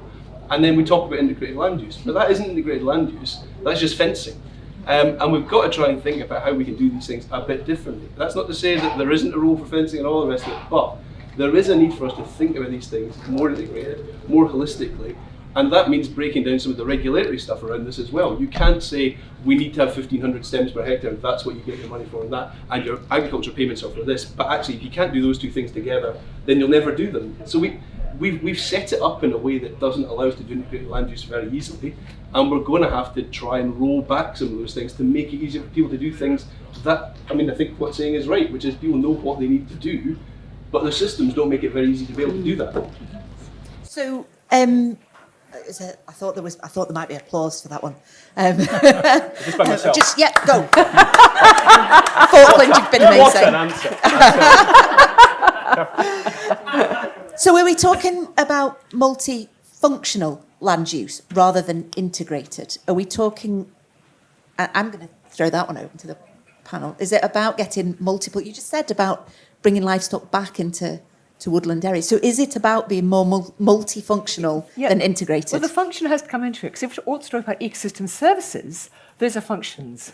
and then we talk about integrated land use. But that isn't integrated land use, that's just fencing. And we've got to try and think about how we can do these things a bit differently. That's not to say that there isn't a role for fencing and all the rest of it, but there is a need for us to think about these things more integrated, more holistically, and that means breaking down some of the regulatory stuff around this as well. You can't say we need to have 1,500 stems per hectare, that's what you get your money for, and your agriculture payments are for this. But actually, if you can't do those two things together, then you'll never do them. So we've set it up in a way that doesn't allow us to do integrated land use very easily, and we're going to have to try and roll back some of those things to make it easier for people to do things that, I think what saying is right, which is people know what they need to do, but the systems don't make it very easy to be able to do that. So, I thought there might be applause for that one. Just by myself. Go. Falkland, you've been amazing. What an answer. So are we talking about multifunctional land use rather than integrated? Are we talking, I'm going to throw that one open to the panel. Is it about getting multiple, you just said about bringing livestock back into woodland areas. So is it about being more multifunctional than integrated? Well, the function has to come into it, because if we're also talking about ecosystem services, those are functions.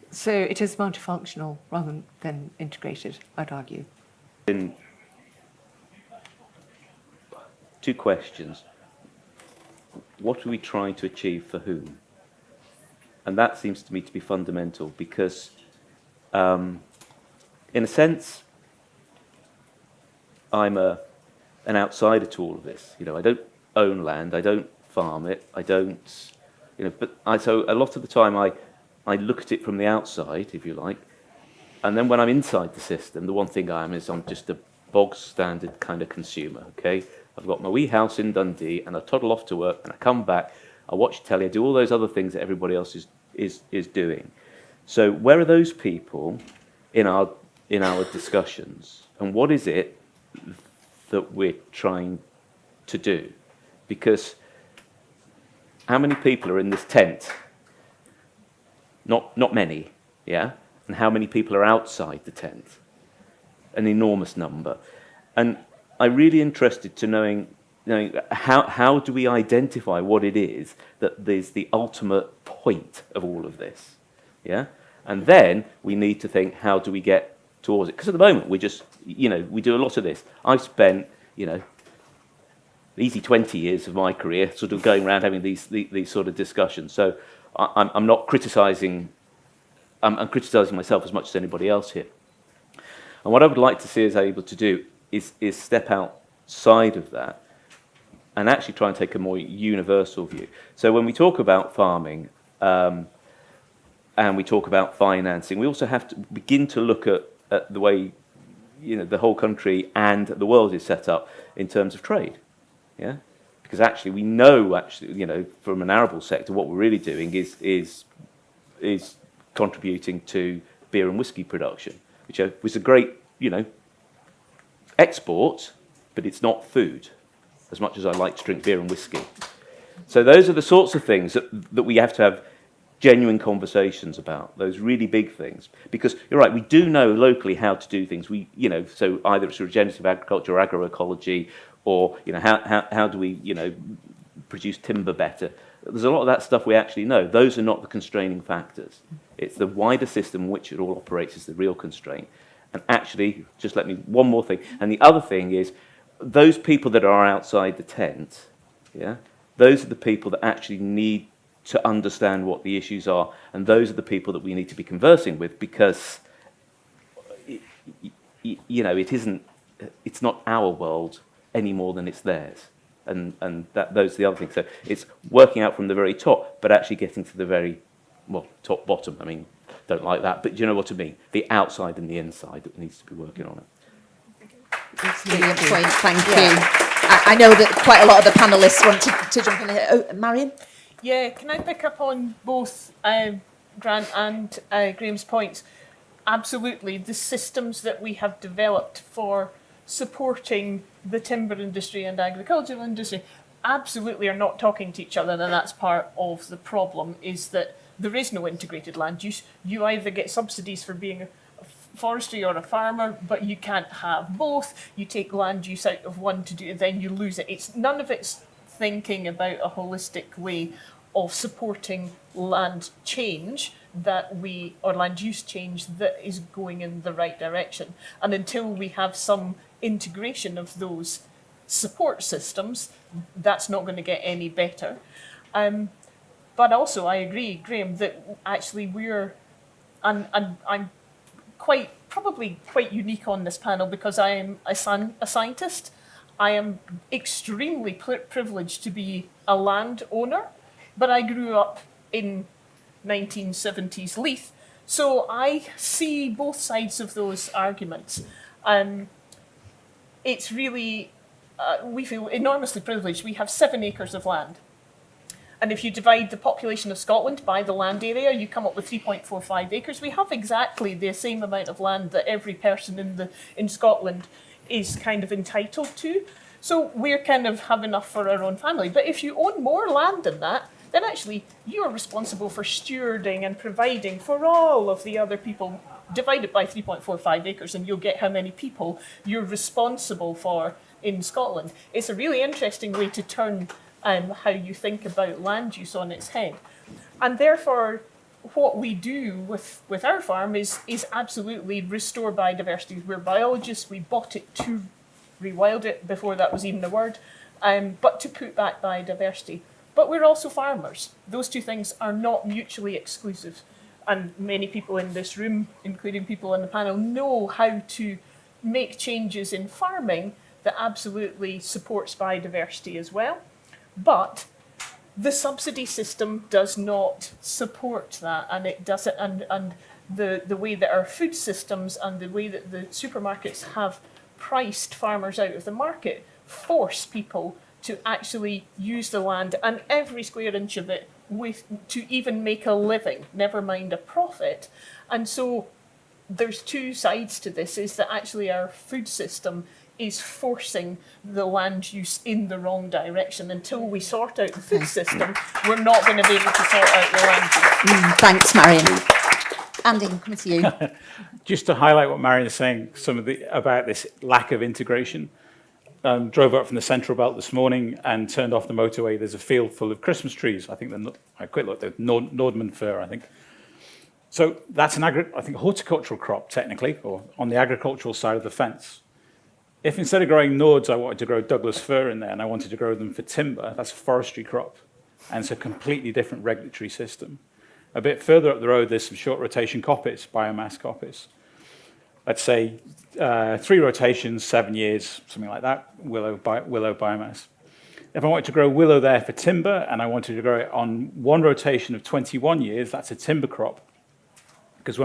So it is multifunctional rather than integrated, I'd argue. Two questions. What are we trying to achieve for whom? And that seems to me to be fundamental, because in a sense, I'm an outsider to all of this. I don't own land, I don't farm it. I don't, but so a lot of the time I look at it from the outside, if you like, and then when I'm inside the system, the one thing I am is I'm just a bog standard kind of consumer, okay? I've got my wee house in Dundee and I toddle off to work and I come back, I watch telly, I do all those other things that everybody else is doing. So where are those people in our discussions, and what is it that we're trying to do? Because how many people are in this tent? Not many, yeah? And how many people are outside the tent? An enormous number. And I'm really interested to knowing how do we identify what it is that is the ultimate point of all of this, yeah? And then we need to think, how do we get towards it? Because at the moment, we just, we do a lot of this. I've spent, easy 20 years of my career sort of going around having these sort of discussions. So I'm not criticising, I'm criticising myself as much as anybody else here. And what I would like to see us able to do is step outside of that and actually try and take a more universal view. So when we talk about farming and we talk about financing, we also have to begin to look at the way the whole country and the world is set up in terms of trade. Yeah, because actually we know from an arable sector what we're really doing is contributing to beer and whiskey production, which was a great export, but it's not food as much as I like to drink beer and whiskey. So those are the sorts of things that we have to have genuine conversations about, those really big things. Because you're right, we do know locally how to do things. So either it's regenerative agriculture or agroecology, or how do we produce timber better. There's a lot of that stuff we actually know. Those are not the constraining factors. It's the wider system in which it all operates is the real constraint. And actually, just let me, one more thing. And the other thing is, those people that are outside the tent, yeah, those are the people that actually need to understand what the issues are, and those are the people that we need to be conversing with, because it's not our world any more than it's theirs, and those are the other things. So it's working out from the very top, but actually getting to the very top bottom. I mean, don't like that, but you know what I mean. The outside and the inside that needs to be working on it. Brilliant point, thank you. I know that quite a lot of the panellists want to jump in here. Oh, Marion? Yeah, can I pick up on both Grant and Graham's points? Absolutely, the systems that we have developed for supporting the timber industry and agricultural industry absolutely are not talking to each other, and that's part of the problem, is that there is no integrated land use. You either get subsidies for being a forestry or a farmer, but you can't have both. You take land use out of one to do it, then you lose it. None of it's thinking about a holistic way of supporting land change or land use change that is going in the right direction. And until we have some integration of those support systems, that's not going to get any better. But also, I agree, Graham, that actually and I'm probably quite unique on this panel because I am a scientist. I am extremely privileged to be a landowner, but I grew up in 1970s Leith, so I see both sides of those arguments. It's really, we feel enormously privileged. We have 7 acres of land. And if you divide the population of Scotland by the land area, you come up with 3.45 acres. We have exactly the same amount of land that every person in Scotland is kind of entitled to. So we're kind of have enough for our own family. But if you own more land than that, then actually you are responsible for stewarding and providing for all of the other people. Divide it by 3.45 acres and you'll get how many people you're responsible for in Scotland. It's a really interesting way to turn how you think about land use on its head. And therefore, what we do with our farm is absolutely restore biodiversity. We're biologists, we bought it to rewild it before that was even a word, but to put back biodiversity. But we're also farmers. Those two things are not mutually exclusive. And many people in this room, including people on the panel, know how to make changes in farming that absolutely supports biodiversity as well. But The subsidy system does not support that, and it doesn't. And the way that our food systems and the way that the supermarkets have priced farmers out of the market force people to actually use the land and every square inch of it to even make a living, never mind a profit. And so there's two sides to this, is that actually our food system is forcing the land use in the wrong direction. Until we sort out the food system, we're not going to be able to sort out the land use. Thanks, Marion. Andy, coming to you. Just to highlight what Marion is saying, about this lack of integration. Drove up from the Central Belt this morning and turned off the motorway. There's a field full of Christmas trees. I think I quick looked, they're Nordman fir, I think. So that's I think, horticultural crop, technically, or on the agricultural side of the fence. If instead of growing Nords, I wanted to grow Douglas fir in there and I wanted to grow them for timber, that's a forestry crop. And it's a completely different regulatory system. A bit further up the road, there's some short rotation coppice, biomass coppice. Let's say 3 rotations, 7 years, something like that, willow biomass. If I wanted to grow willow there for timber and I wanted to grow it on 1 rotation of 21 years, that's a timber crop. Because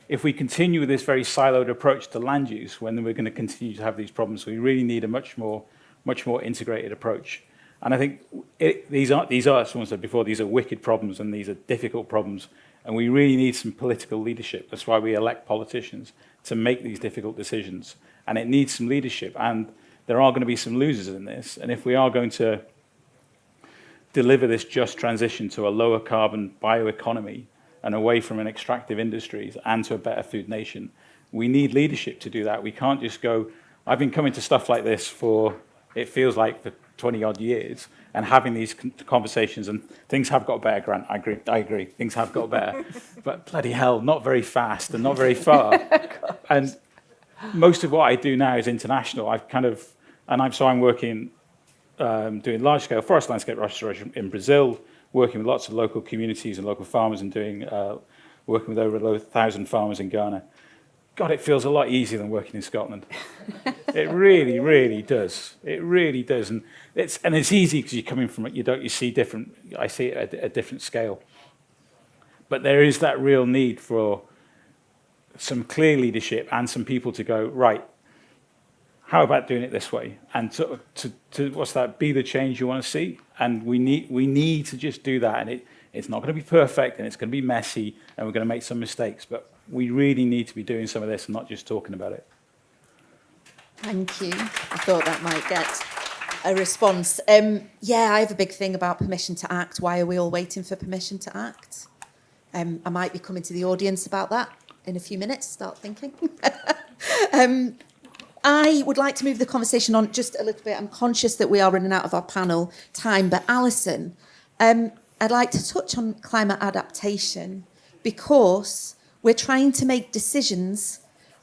if we continue with this very siloed approach to land use, when we're going to continue to have these problems, we really need a much more integrated approach. And I think these are, as someone said before, these are wicked problems and these are difficult problems. And we really need some political leadership. That's why we elect politicians, to make these difficult decisions. And it needs some leadership. And there are going to be some losers in this. And if we are going to deliver this just transition to a lower carbon bioeconomy and away from an extractive industries and to a better food nation, we need leadership to do that. We can't just go, I've been coming to stuff like this it feels like for 20 odd years, and having these conversations, and things have got better, Grant, I agree, things have got better, but bloody hell, not very fast and not very far. And most of what I do now is international. I'm working, doing large scale forest landscape restoration in Brazil, working with lots of local communities and local farmers, and working with over 1,000 farmers in Ghana. God, it feels a lot easier than working in Scotland. It really, really does. It really does, and it's easy because you're coming from it. You see different. I see it at a different scale. But there is that real need for some clear leadership and some people to go, right, how about doing it this way? And to what's that? Be the change you want to see. And we need to just do that. And it's not going to be perfect, and it's going to be messy, and we're going to make some mistakes. But we really need to be doing some of this and not just talking about it. Thank you. I thought that might get a response. Yeah, I have a big thing about permission to act. Why are we all waiting for permission to act? I might be coming to the audience about that in a few minutes. Start thinking. I would like to move the conversation on just a little bit. I'm conscious that we are running out of our panel time, but Alison, I'd like to touch on climate adaptation, because we're trying to make decisions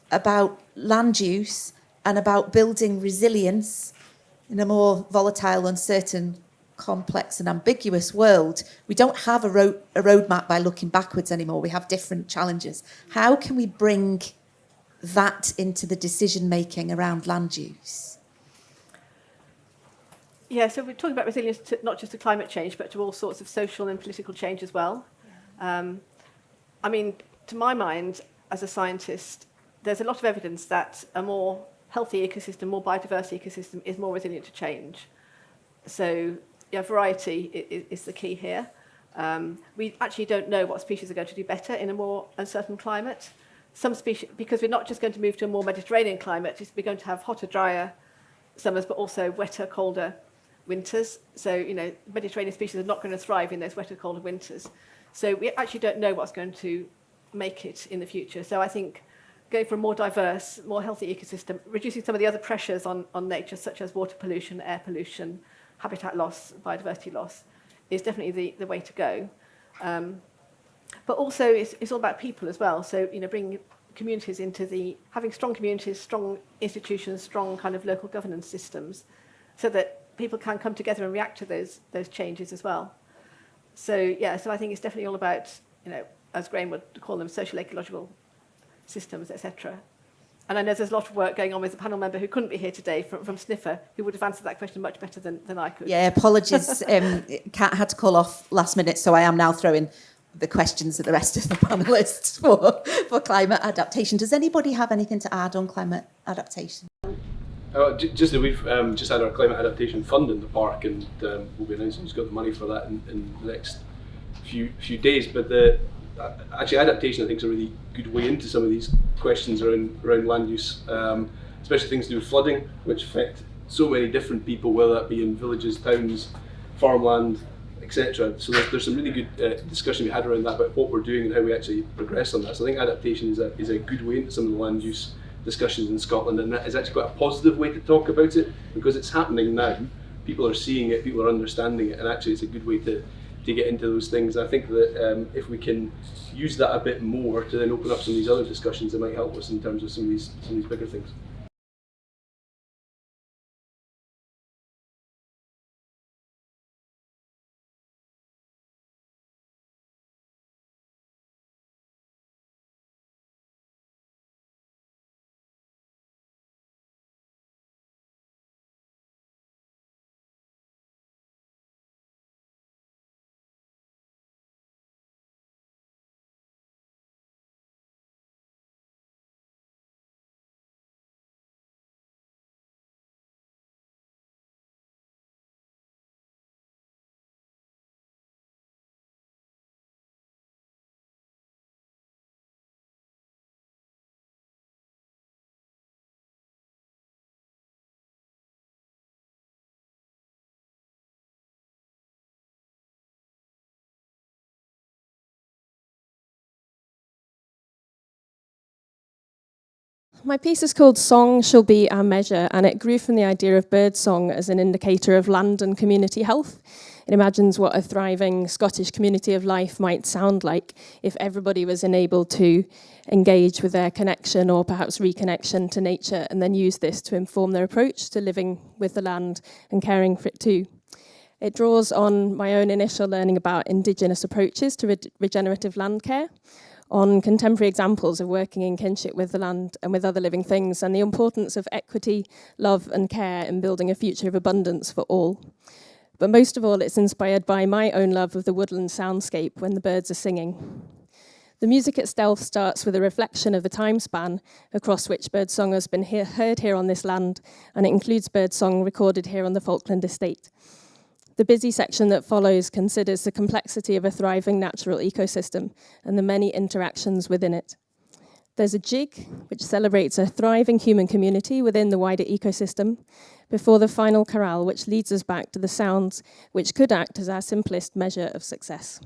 about land use and about building resilience in a more volatile, uncertain, complex and ambiguous world. We don't have a roadmap by looking backwards anymore. We have different challenges. How can we bring that into the decision-making around land use? Yeah, so we're talking about resilience to, not just to climate change, but to all sorts of social and political change as well. I mean, to my mind, as a scientist, there's a lot of evidence that a more healthy ecosystem, more biodiverse ecosystem, is more resilient to change. So, yeah, variety is the key here. We actually don't know what species are going to do better in a more uncertain climate. Some species, because we're not just going to move to a more Mediterranean climate, we're going to have hotter, drier summers, but also wetter, colder winters. So, you know, Mediterranean species are not going to thrive in those wetter, colder winters. So we actually don't know what's going to make it in the future. So I think going for a more diverse, more healthy ecosystem, reducing some of the other pressures on nature, such as water pollution, air pollution, habitat loss, biodiversity loss, is definitely the way to go. But also it's all about people as well. So, you know, bringing communities into having strong communities, strong institutions, strong kind of local governance systems, so that people can come together and react to those changes as well. So, yeah, so I think it's definitely all about, you know, as Graham would call them, social ecological systems, etc. And I know there's a lot of work going on with the panel member who couldn't be here today from Sniffer, who would have answered that question much better than I could. Yeah, apologies. Kat had to call off last minute, so I am now throwing the questions at the rest of the panellists for climate adaptation. Does anybody have anything to add on climate adaptation? Just that we've just had our climate adaptation fund in the park, and we'll be announcing who's got the money for that in the next few days. But actually, adaptation I think is a really good way into some of these questions around land use, especially things to do with flooding, which affect so many different people, whether that be in villages, towns, farmland, etc. So there's some really good discussion we had around that about what we're doing and how we actually progress on that. So I think adaptation is a good way into some of the land use discussions in Scotland, and that is actually quite a positive way to talk about it because it's happening now. People are seeing it, people are understanding it, and actually it's a good way to get into those things. I think that if we can use that a bit more to then open up some of these other discussions, it might help us in terms of some of these bigger things. My piece is called Song Shall Be Our Measure, and it grew from the idea of birdsong as an indicator of land and community health. It imagines what a thriving Scottish community of life might sound like if everybody was enabled to engage with their connection or perhaps reconnection to nature, and then use this to inform their approach to living with the land and caring for it too. It draws on my own initial learning about Indigenous approaches to regenerative land care, on contemporary examples of working in kinship with the land and with other living things, and the importance of equity, love and care in building a future of abundance for all. But most of all, it's inspired by my own love of the woodland soundscape when the birds are singing. The music itself starts with a reflection of the time span across which birdsong has been heard here on this land, and it includes birdsong recorded here on the Falkland estate. The busy section that follows considers the complexity of a thriving natural ecosystem and the many interactions within it. There's a jig, which celebrates a thriving human community within the wider ecosystem, before the final chorale, which leads us back to the sounds which could act as our simplest measure of success.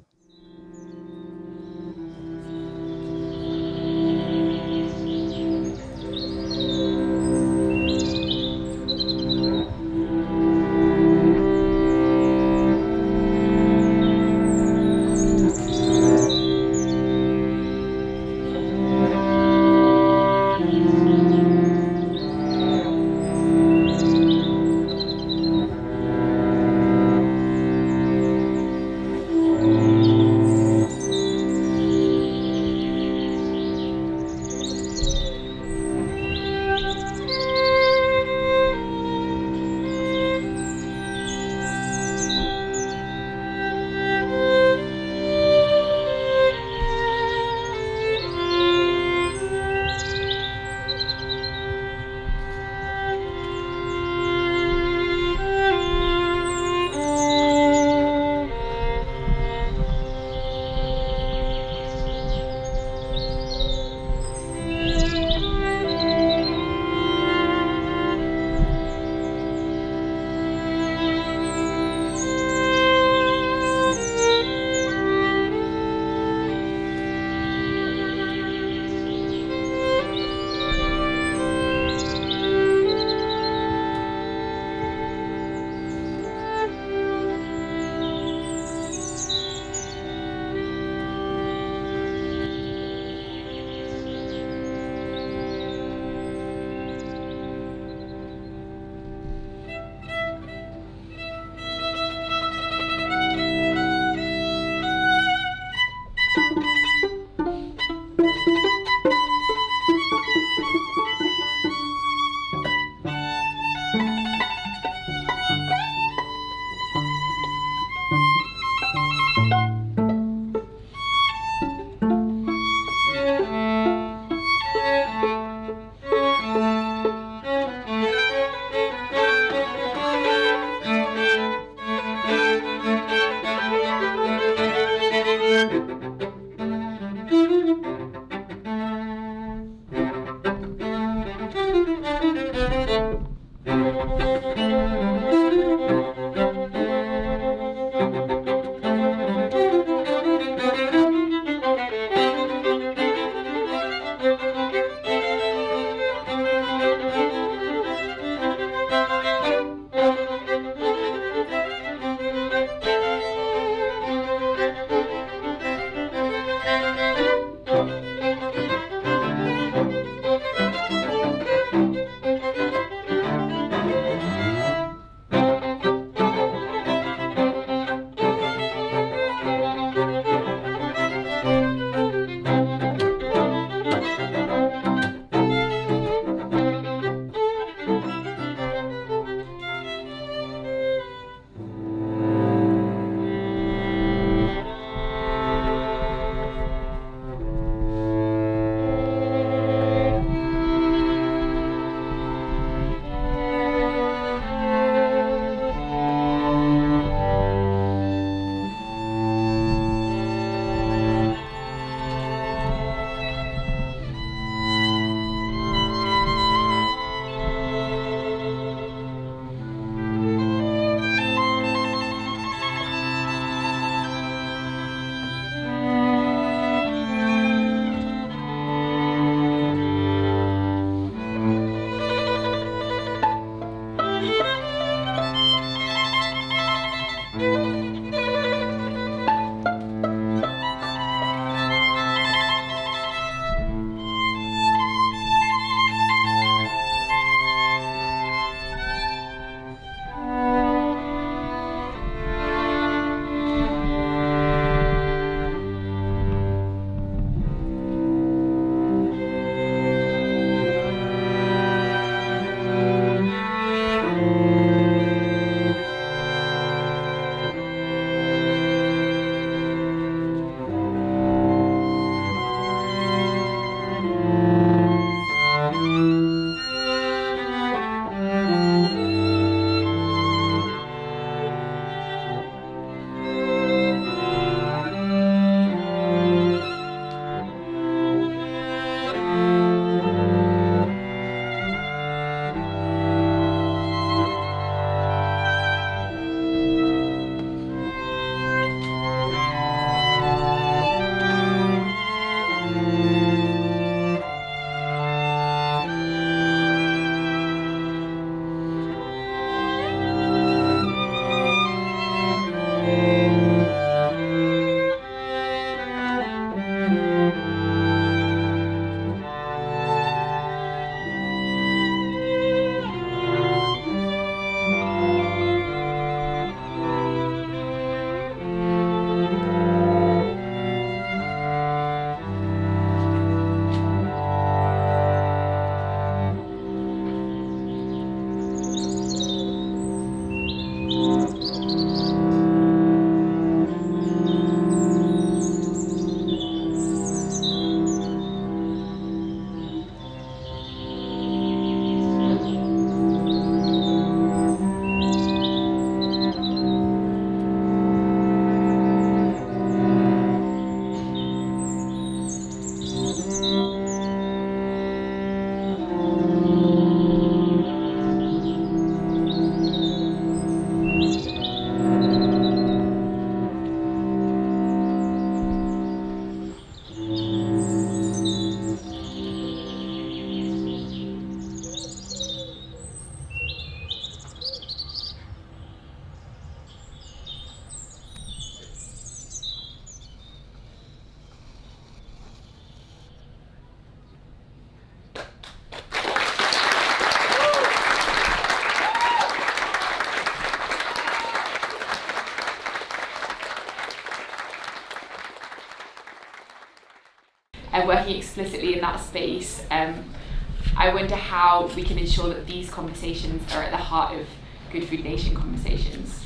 working explicitly in that space, I wonder how we can ensure that these conversations are at the heart of Good Food Nation conversations.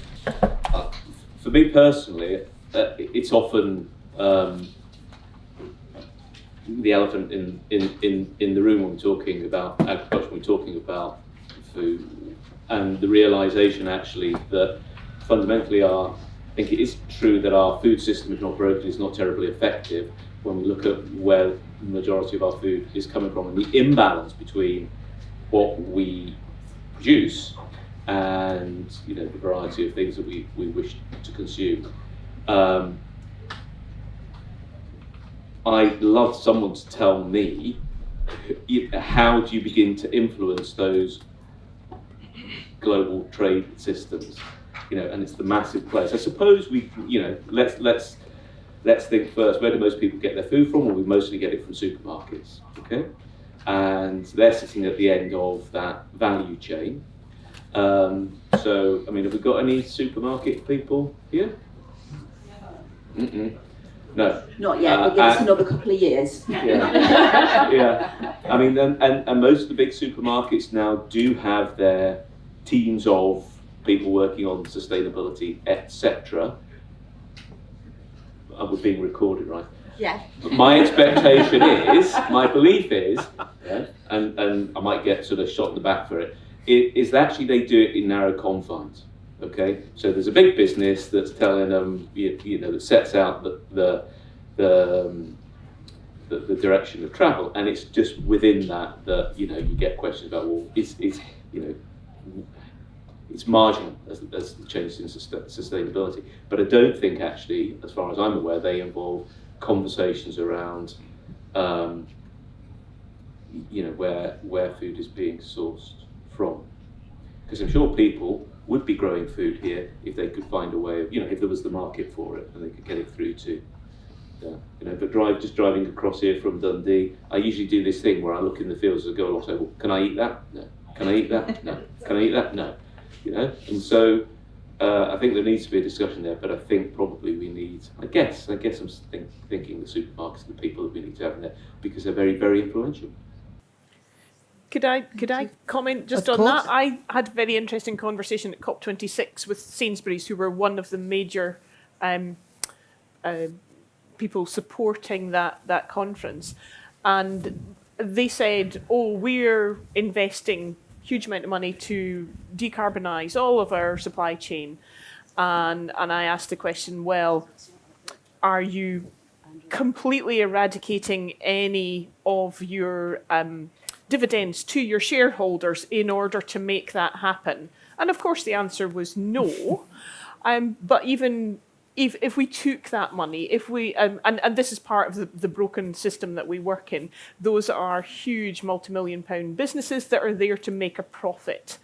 For me personally, it's often the elephant in the room when we're talking about agriculture, when we're talking about food, and the realisation actually that fundamentally I think it is true that our food system, if not broken, is not terribly effective when we look at where the majority of our food is coming from, and the imbalance between what we produce and the variety of things that we wish to consume. I'd love someone to tell me how do you begin to influence those global trade systems, and it's the massive place. I suppose let's think first, where do most people get their food from? Well, we mostly get it from supermarkets, okay? And they're sitting at the end of that value chain. So, have we got any supermarket people here? No. Not yet, but give us another couple of years. Yeah. Yeah. And most of the big supermarkets now do have their teams of people working on sustainability, etc. We're being recorded, right? Yeah. But my expectation is, my belief is, and I might get sort of shot in the back for it, is that actually they do it in narrow confines. Okay, so there's a big business that's telling them, that sets out the direction of travel, and it's just within that you get questions about, well, it's marginal as the changes in sustainability. But I don't think actually, as far as I'm aware, they involve conversations around, where food is being sourced from, because I'm sure people would be growing food here if they could find a way of, if there was the market for it and they could get it through to, but just driving across here from Dundee, I usually do this thing where I look in the fields and go along, say, well, can I eat that? No. Can I eat that? No. Can I eat that? No. And so I think there needs to be a discussion there, but I think probably we need, I guess I'm thinking the supermarkets are the people that we need to have in there because they're very, very influential. Could I comment just Of on course. that? I had a very interesting conversation at COP26 with Sainsbury's, who were one of the major people supporting that conference. And they said, we're investing huge amount of money to decarbonise all of our supply chain. And I asked the question, well, are you completely eradicating any of your dividends to your shareholders in order to make that happen? And of course the answer was no. But even if we took that money, if we and this is part of the broken system that we work in, those are huge multi-million-pound businesses that are there to make a profit.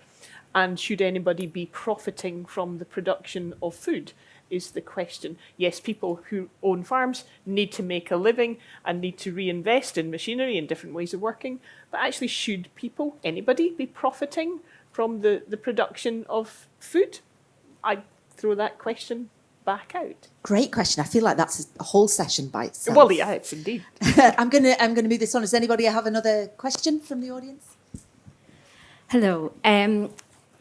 And should anybody be profiting from the production of food is the question. Yes, people who own farms need to make a living and need to reinvest in machinery and different ways of working, but actually should people, anybody, be profiting from the production of food? I throw that question back out. Great question. I feel like that's a whole session by itself. Well, yeah, it's indeed. I'm gonna move this on. Does anybody have another question from the audience? Hello.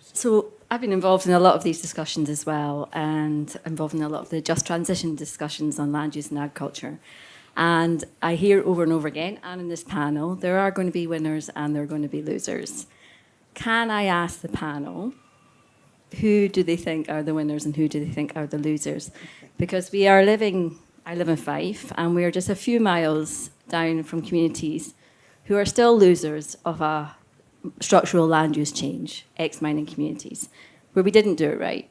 So I've been involved in a lot of these discussions as well, and involved in a lot of the just transition discussions on land use and agriculture. And I hear over and over again, and in this panel, there are going to be winners and there are going to be losers. Can I ask the panel, who do they think are the winners and who do they think are the losers? Because I live in Fife, and we are just a few miles down from communities who are still losers of a structural land use change, ex-mining communities, where we didn't do it right.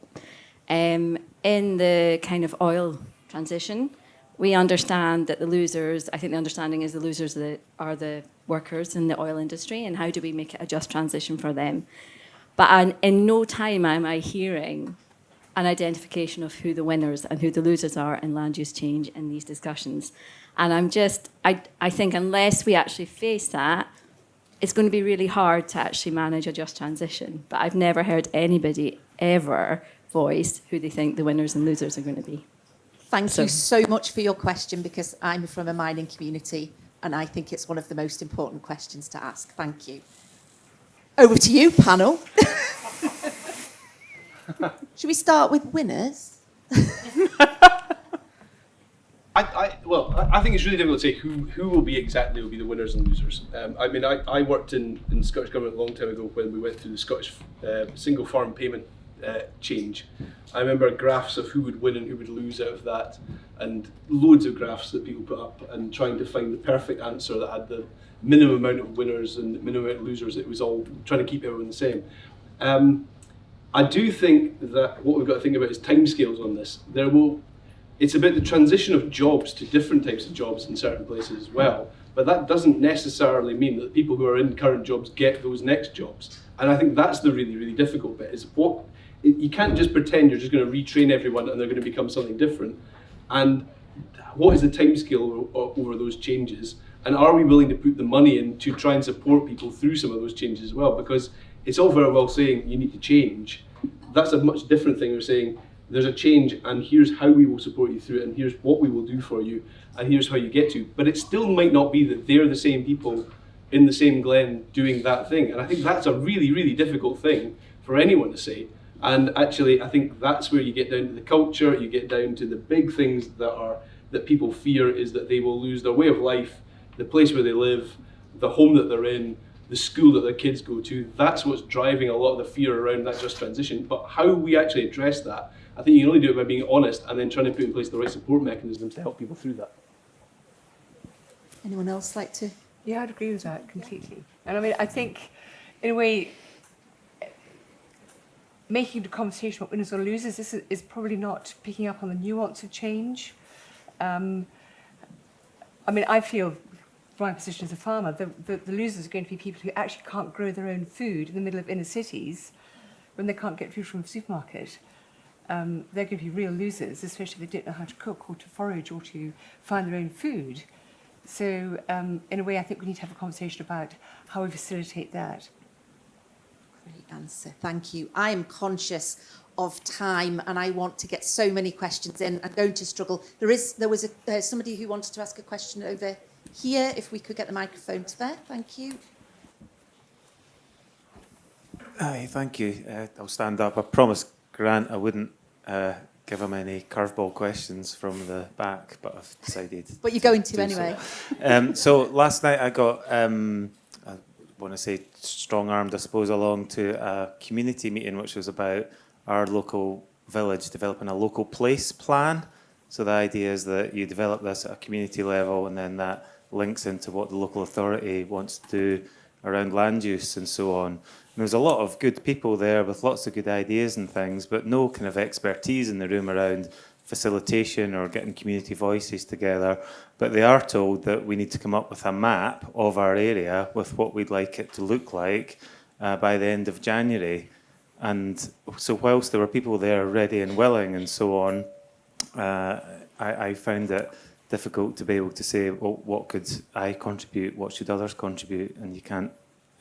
In the kind of oil transition, we understand that the losers, I think the understanding is the losers are the workers in the oil industry, and how do we make it a just transition for them? But in no time am I hearing an identification of who the winners and who the losers are in land use change in these discussions. And I think unless we actually face that, it's going to be really hard to actually manage a just transition. But I've never heard anybody ever voice who they think the winners and losers are going to be. Thank you so much for your question, because I'm from a mining community And I think it's one of the most important questions to ask. Thank you. Over to you, panel. Should we start with winners? I think it's really difficult to say who will be the winners and losers. I mean, I worked in Scottish Government a long time ago when we went through the Scottish single farm payment change. I remember graphs of who would win and who would lose out of that, and loads of graphs that people put up and trying to find the perfect answer that had the minimum amount of winners and the minimum amount of losers. It was all trying to keep everyone the same. I do think that what we've got to think about is timescales on this. It's about the transition of jobs to different types of jobs in certain places as well. But that doesn't necessarily mean that people who are in current jobs get those next jobs. And I think that's the really, really difficult bit, is you can't just pretend you're just going to retrain everyone and they're going to become something different. And what is the timescale over those changes? And are we willing to put the money in to try and support people through some of those changes as well? Because it's all very well saying you need to change. That's a much different thing than saying, there's a change and here's how we will support you through it and here's what we will do for you and here's how you get to. But it still might not be that they're the same people in the same glen doing that thing. And I think that's a really, really difficult thing for anyone to say. And actually, I think that's where you get down to the culture, you get down to the big things that people fear is that they will lose their way of life, the place where they live, the home that they're in, the school that their kids go to. That's what's driving a lot of the fear around that just transition. But how we actually address that, I think you can only do it by being honest and then trying to put in place the right support mechanisms to help people through that. Anyone else like to? Yeah, I'd agree with that completely. And I mean, I think, in a way, making the conversation about winners or losers, this is probably not picking up on the nuance of change. I mean, I feel, from my position as a farmer, the losers are going to be people who actually can't grow their own food in the middle of inner cities when they can't get food from a supermarket. They're going to be real losers, especially if they don't know how to cook or to forage or to find their own food. So, in a way, I think we need to have a conversation about how we facilitate that. Great answer, thank you. I am conscious of time and I want to get so many questions in. I'm going to struggle. There was somebody who wanted to ask a question over here. If we could get the microphone to there, thank you. Hi, thank you. I'll stand up. I promised Grant I wouldn't give him any curveball questions from the back, but I've decided. But you're going to anyway. So last night I got, I want to say strong-armed, I suppose, along to a community meeting which was about our local village developing a local place plan. So the idea is that you develop this at a community level and then that links into what the local authority wants to do around land use and so on. And there's a lot of good people there with lots of good ideas and things, but no kind of expertise in the room around facilitation or getting community voices together. But they are told that we need to come up with a map of our area with what we'd like it to look like by the end of January. And so whilst there were people there ready and willing and so on, I found it difficult to be able to say, well, what could I contribute, what should others contribute, and you can't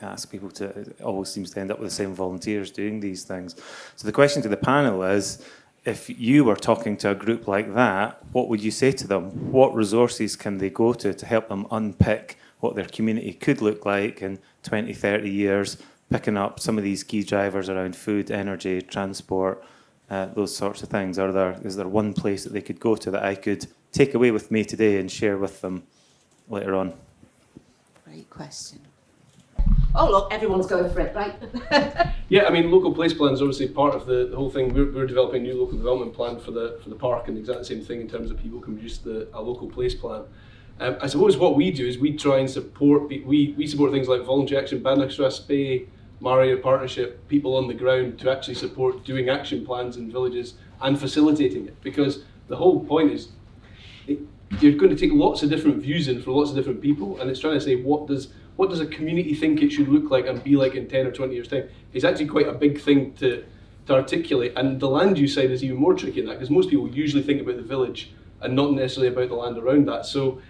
ask people to, it always seems to end up with the same volunteers doing these things. So the question to the panel is, if you were talking to a group like that, what would you say to them? What resources can they go to help them unpick what their community could look like in 20, 30 years, picking up some of these key drivers around food, energy, transport, those sorts of things? Is there one place that they could go to that I could take away with me today and share with them later on? Great question. Oh, look, everyone's going for it, right? Yeah, I mean, local place plan is obviously part of the whole thing. We're developing a new local development plan for the park, and exactly the same thing in terms of people can produce a local place plan. I suppose what we do is we try and support, we support things like Voluntary Action, Banachra, Spey, Mario Partnership, people on the ground to actually support doing action plans in villages and facilitating it. Because the whole point is, you're going to take lots of different views in for lots of different people, and it's trying to say, what does a community think it should look like and be like in 10 or 20 years' time? It's actually quite a big thing to articulate, and the land use side is even more tricky in that, because most people usually think about the village and not necessarily about the land around that. So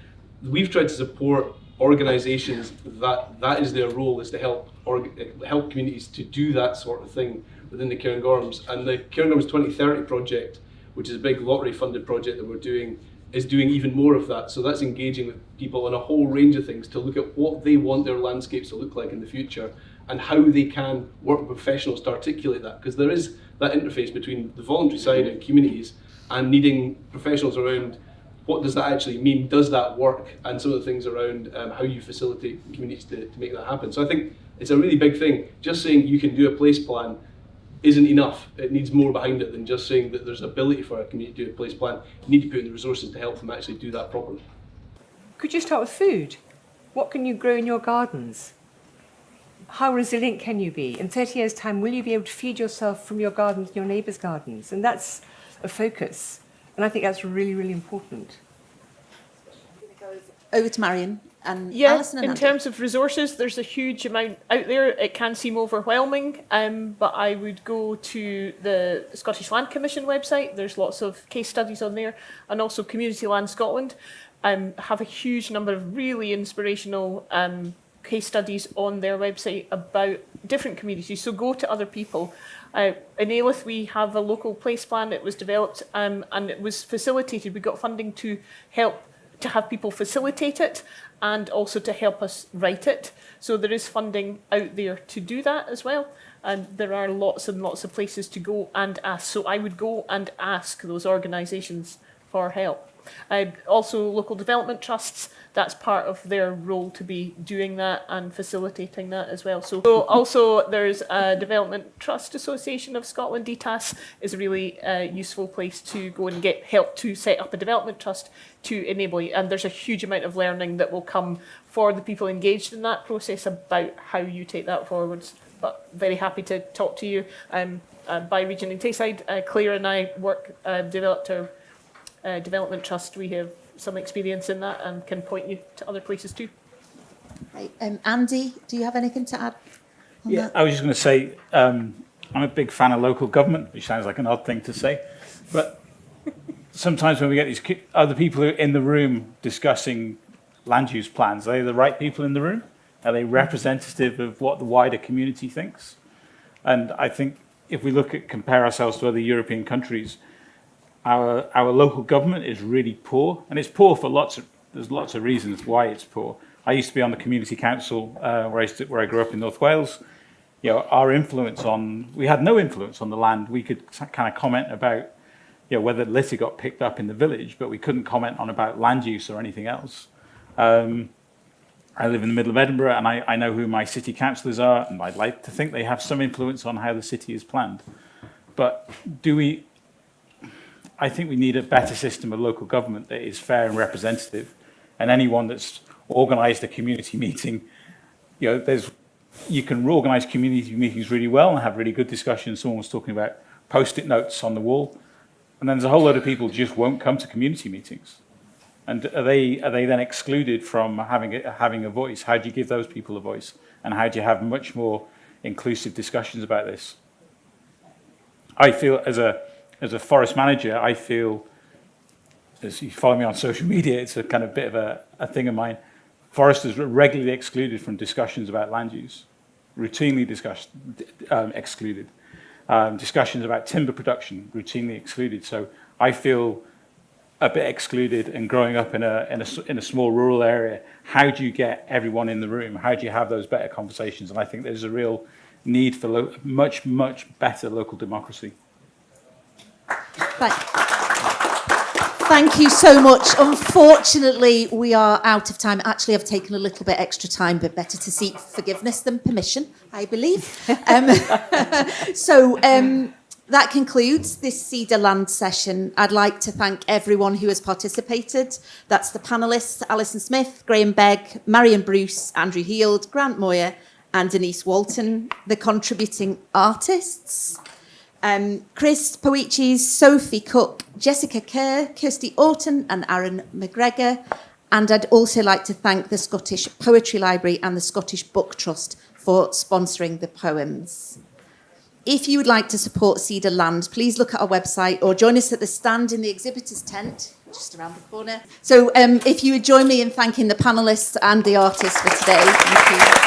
we've tried to support organisations that is their role, is to help communities to do that sort of thing within the Cairngorms. And the Cairngorms 2030 project, which is a big lottery funded project that we're doing, is doing even more of that. So that's engaging with people on a whole range of things to look at what they want their landscapes to look like in the future and how they can work with professionals to articulate that, because there is that interface between the voluntary side and communities and needing professionals around what does that actually mean, does that work, and some of the things around how you facilitate communities to make that happen. So I think it's a really big thing. Just saying you can do a place plan isn't enough. It needs more behind it than just saying that there's ability for a community to do a place plan. You need to put in the resources to help them actually do that properly. Could you start with food? What can you grow in your gardens? How resilient can you be? In 30 years' time, will you be able to feed yourself from your gardens and your neighbours' gardens? And that's a focus. And I think that's really, really important. Over to Marion and Yeah, Alison and in Andy. terms of resources, there's a huge amount out there. It can seem overwhelming, but I would go to the Scottish Land Commission website. There's lots of case studies on there, and also Community Land Scotland have a huge number of really inspirational case studies on their website about different communities. So go to other people. In Ailith, we have a local place plan. It was developed and it was facilitated. We got funding to help to have people facilitate it and also to help us write it. So there is funding out there to do that as well. And there are lots and lots of places to go and ask. So I would go and ask those organisations for help. Also, local development trusts, that's part of their role to be doing that and facilitating that as well. So also there's a Development Trust Association of Scotland, DTAS, is a really useful place to go and get help to set up a development trust to enable you. And there's a huge amount of learning that will come for the people engaged in that process about how you take that forwards. But very happy to talk to you. By region in Tayside, Claire and I developed our development trust. We have some experience in that and can point you to other places too. Right. Andy, do you have anything to add on that? I was just going to say, I'm a big fan of local government, which sounds like an odd thing to say, but sometimes when we get these other people who are in the room discussing land use plans, are they the right people in the room? Are they representative of what the wider community thinks? And I think if we compare ourselves to other European countries, our local government is really poor, and it's poor for there's lots of reasons why it's poor. I used to be on the community council where I grew up in North Wales. You know, we had no influence on the land. We could kind of comment about, you know, whether litter got picked up in the village, but we couldn't comment on about land use or anything else. I live in the middle of Edinburgh, and I know who my city councillors are, and I'd like to think they have some influence on how the city is planned. But I think we need a better system of local government that is fair and representative. And anyone that's organised a community meeting, you know, you can organise community meetings really well and have really good discussions. Someone was talking about post-it notes on the wall, and then there's a whole load of people who just won't come to community meetings. And are they then excluded from having a voice? How do you give those people a voice? And how do you have much more inclusive discussions about this? I feel as a forest manager, I feel, as you follow me on social media, it's a kind of bit of a thing of mine. Foresters are regularly excluded from discussions about land use, routinely excluded. Discussions about timber production, routinely excluded. So I feel a bit excluded. And growing up in a small rural area, how do you get everyone in the room? How do you have those better conversations? And I think there's a real need for much better local democracy. Thank you so much. Unfortunately, we are out of time. Actually, I've taken a little bit extra time, but better to seek forgiveness than permission, I believe. So that concludes this SEDA Land session. I'd like to thank everyone who has participated. That's the panellists, Alison Smith, Graham Begg, Marion Bruce, Andrew Heald, Grant Moyer, and Denise Walton, the contributing artists. Chris Poiches, Sophie Cook, Jessica Kerr, Kirsty Orton and Aaron McGregor. And I'd also like to thank the Scottish Poetry Library and the Scottish Book Trust for sponsoring the poems. If you would like to support SEDA Land, please look at our website or join us at the stand in the exhibitors tent, just around the corner. So if you would join me in thanking the panellists and the artists for today. Thank you.